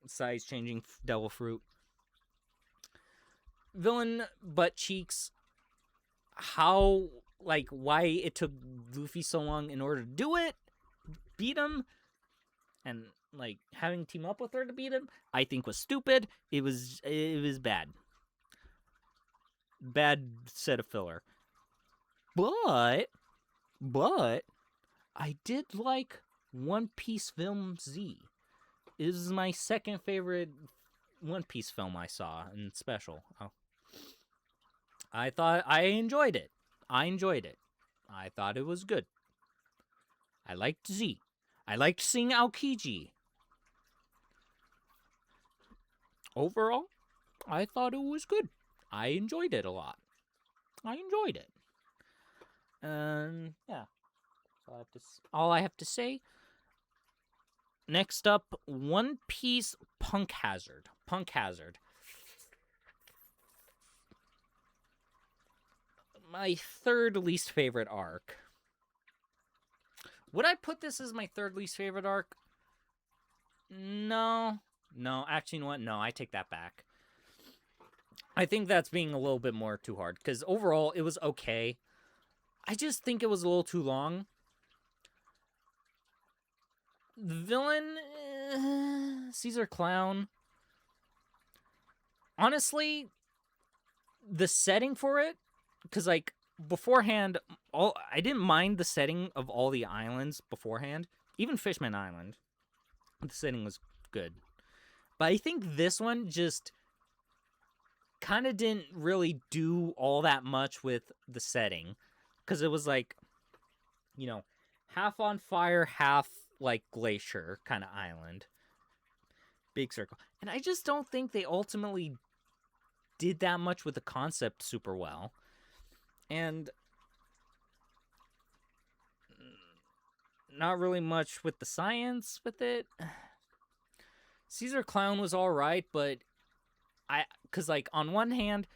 size changing devil fruit. Villain butt cheeks. Why it took Luffy so long in order to do it, beat him, and having team up with her to beat him, I think was stupid. It was bad. Bad set of filler. But I did like One Piece film Z. It is my second favorite One Piece film I saw in special. Oh. I thought I enjoyed it. I thought it was good. I liked Z. I liked seeing Aokiji. Overall, I thought it was good. I enjoyed it a lot. Yeah. All I have to say. Next up, One Piece Punk Hazard. My third least favorite arc. Would I put this as my third least favorite arc? No, actually, you know what? No, I take that back. I think that's being a little bit more too hard, because overall, it was okay. I just think it was a little too long. The villain, Caesar Clown. Honestly, the setting for it, because, beforehand, I didn't mind the setting of all the islands beforehand, even Fishman Island. The setting was good. But I think this one just kind of didn't really do all that much with the setting. Because it was like, half on fire, half like glacier kind of island. Big circle. And I just don't think they ultimately did that much with the concept super well. And not really much with the science with it. Caesar Clown was alright, but because like on one hand,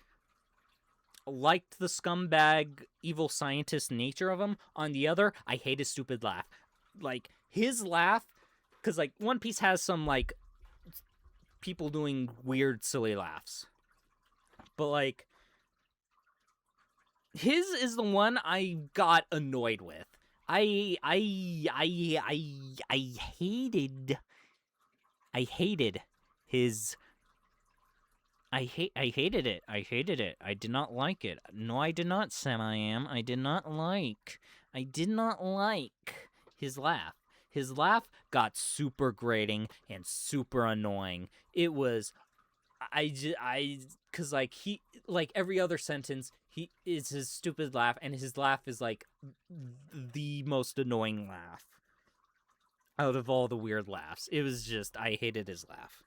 liked the scumbag evil scientist nature of him. On the other, I hate his stupid laugh. Like his laugh, because like One Piece has some like people doing weird silly laughs, but like his is the one I got annoyed with. I hated his. I hated it. I hated it. I did not like it. No, I did not, Sam. I did not like his laugh. His laugh got super grating and super annoying. It was, cause like he, like every other sentence, he is his stupid laugh, and his laugh is like the most annoying laugh out of all the weird laughs. It was just, I hated his laugh.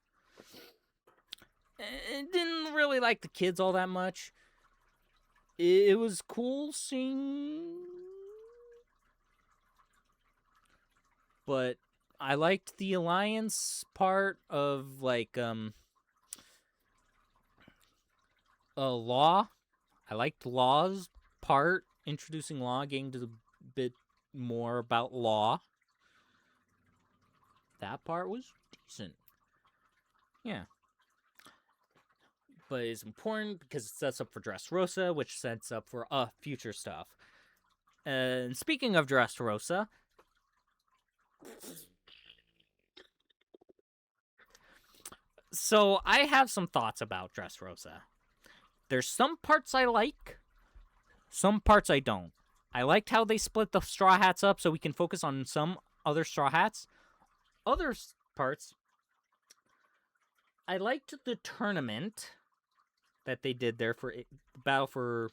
I didn't really like the kids all that much. It was cool seeing, but I liked the alliance part of like Law. I liked Law's part, introducing Law, getting to a bit more about Law. That part was decent. Yeah. But it's important because it sets up for Dressrosa, which sets up for future stuff. And speaking of Dressrosa, so I have some thoughts about Dressrosa. There's some parts I like, some parts I don't. I liked how they split the Straw Hats up so we can focus on some other Straw Hats. Other parts, I liked the tournament that they did there for Battle for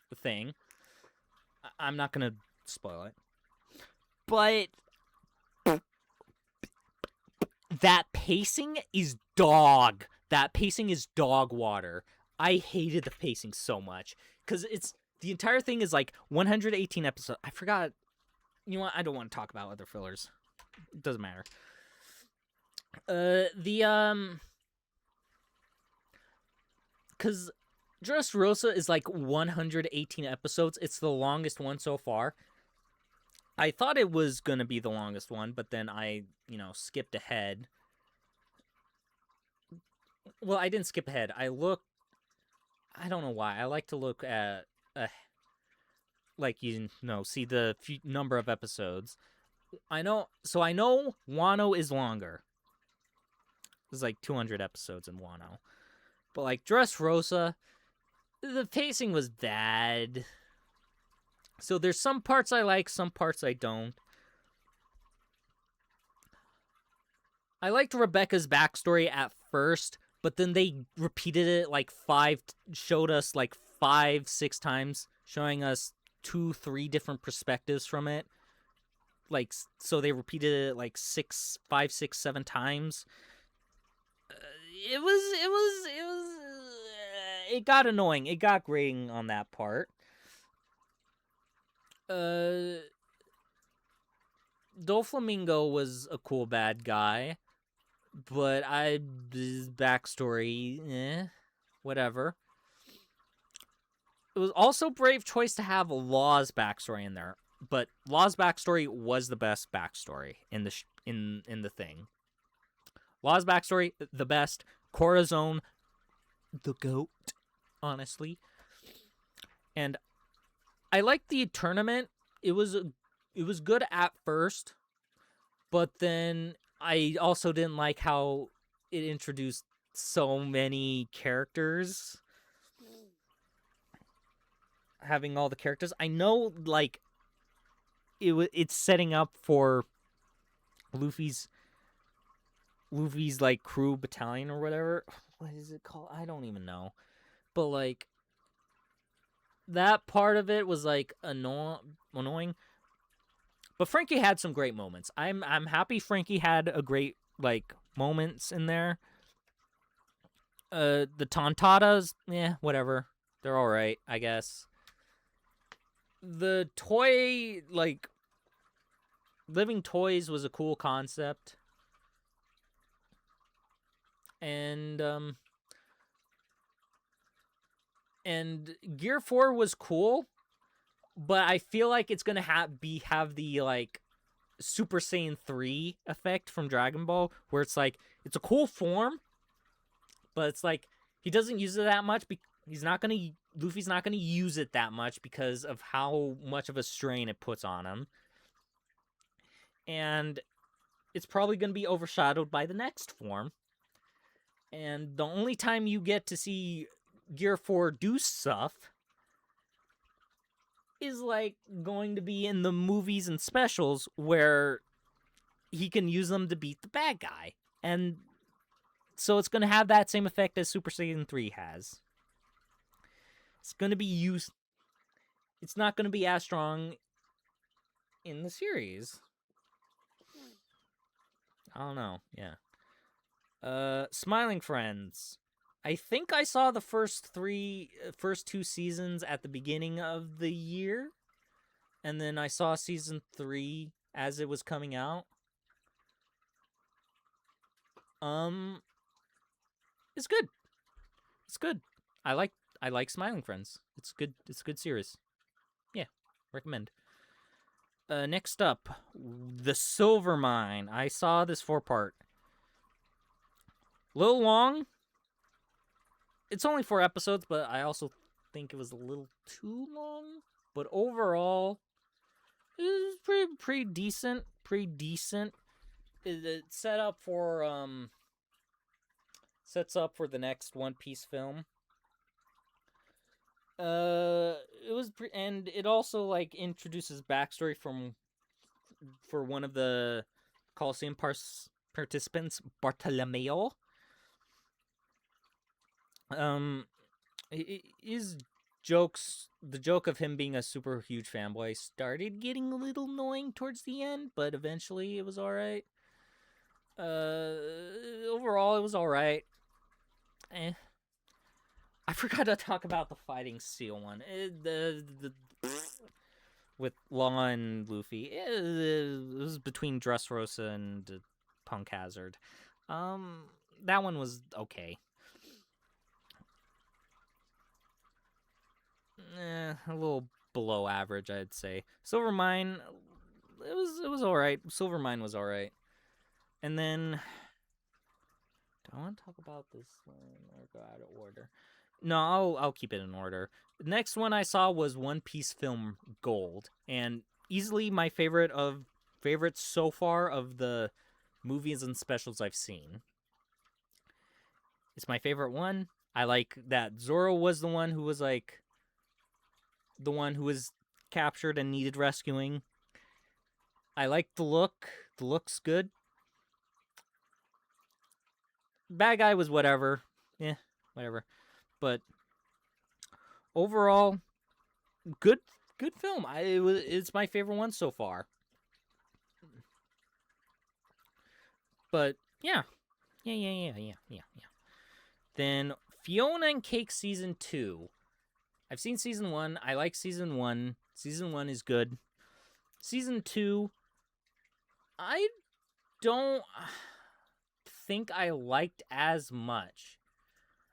the thing. I'm not going to spoil it. But that pacing is dog. That pacing is dog water. I hated the pacing so much. Because the entire thing is like 118 episodes. I forgot. You know what? I don't want to talk about other fillers. It doesn't matter. Because Dressrosa is like 118 episodes. It's the longest one so far. I thought it was going to be the longest one, but then I, skipped ahead. Well, I didn't skip ahead. I don't know why. I like to look at, see the number of episodes. I know Wano is longer. There's like 200 episodes in Wano. But like Dressrosa, the pacing was bad. So there's some parts I like, some parts I don't. I liked Rebecca's backstory at first, but then they repeated it showed us like 5-6 times, showing us 2-3 different perspectives from it. Like, so they repeated it like 5, 6, 7 times. It got annoying. It got grating on that part. Doflamingo was a cool bad guy, but his backstory, whatever. It was also brave choice to have Law's backstory in there, but Law's backstory was the best backstory in the in the thing. Law's backstory, the best. Corazon, the GOAT, honestly. And I liked the tournament. It was good at first, but then I also didn't like how it introduced so many characters. Having all the characters. I know, like, it's setting up for Luffy's Luffy's like crew battalion or whatever. What is it called? I don't even know. But like that part of it was like annoying. But Frankie had some great moments. I'm happy Frankie had a great like moments in there. The Tontatas, whatever. They're all right, I guess. The toy, like living toys, was a cool concept, and Gear 4 was cool, but I feel like it's gonna have the like Super Saiyan 3 effect from Dragon Ball, where it's like it's a cool form, but it's like he doesn't use it that much. Luffy's not gonna use it that much because of how much of a strain it puts on him, and it's probably gonna be overshadowed by the next form. And the only time you get to see Gear 4 do stuff is like going to be in the movies and specials where he can use them to beat the bad guy. And so it's going to have that same effect as Super Saiyan 3 has. It's going to be used. It's not going to be as strong in the series. I don't know. Yeah. Smiling Friends. I think I saw the first two seasons at the beginning of the year, and then I saw season 3 as it was coming out. It's good. It's good. I like Smiling Friends. It's good. It's a good series. Yeah, recommend. Next up, The Silver Mine. I saw this 4-part. Little long. It's only 4 episodes, but I also think it was a little too long. But overall, it was pretty decent. Pretty decent. It sets up for the next One Piece film. It was and it also like introduces backstory for one of the Coliseum participants, Bartolomeo. His jokes, the joke of him being a super huge fanboy started getting a little annoying towards the end, but eventually it was all right. Overall it was all right. I forgot to talk about the fighting seal one. With Law and Luffy. It was between Dressrosa and Punk Hazard. That one was okay. A little below average, I'd say. Silver Mine, it was all right. Silver Mine was all right. And then, do I want to talk about this one or go out of order? No, I'll keep it in order. The next one I saw was One Piece Film Gold, and easily my favorites so far of the movies and specials I've seen. It's my favorite one. I like that Zoro was the one who was captured and needed rescuing. I like the look. The look's good. Bad guy was whatever. Yeah, whatever. But overall, good film. It's my favorite one so far. But yeah. Then Fionna and Cake Season 2. I've seen Season 1. I like Season 1. Season 1 is good. Season 2, I don't think I liked as much.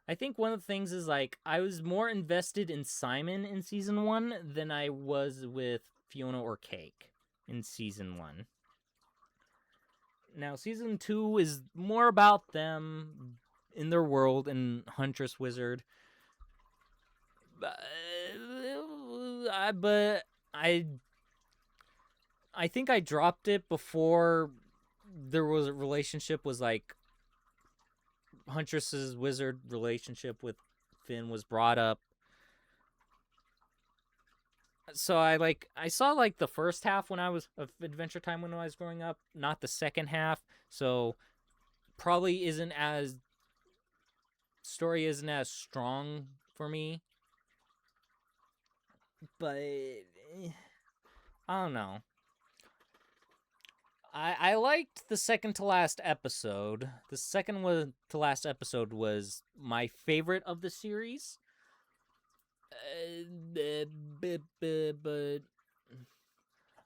I think one of the things is, like, I was more invested in Simon in Season 1 than I was with Fionna or Cake in Season 1. Now, Season 2 is more about them in their world and Huntress Wizard. But I think I dropped it before there was a relationship was like Huntress's wizard relationship with Finn was brought up. So I saw like the first half when I was of Adventure Time when I was growing up, not the second half. So probably isn't as strong for me, but I don't know. I liked the second to last episode. The second to last episode was my favorite of the series. But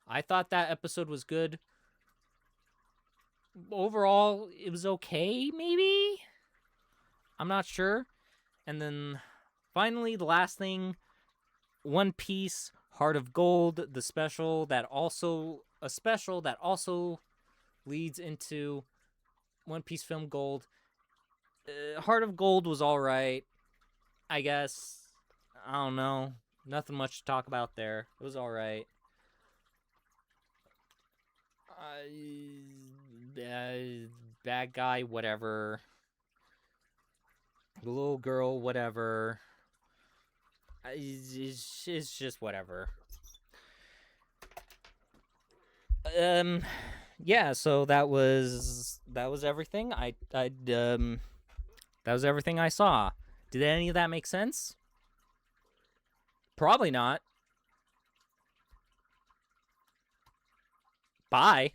I thought that episode was good. Overall, it was okay, maybe? I'm not sure. And then finally, the last thing, One Piece Heart of Gold, the special that also leads into One Piece Film Gold. Heart of Gold was all right, I guess. I don't know. Nothing much to talk about there. It was all right. Bad guy, whatever. The little girl, whatever. It's just whatever. Yeah, so that was everything. That was everything I saw. Did any of that make sense? Probably not. Bye.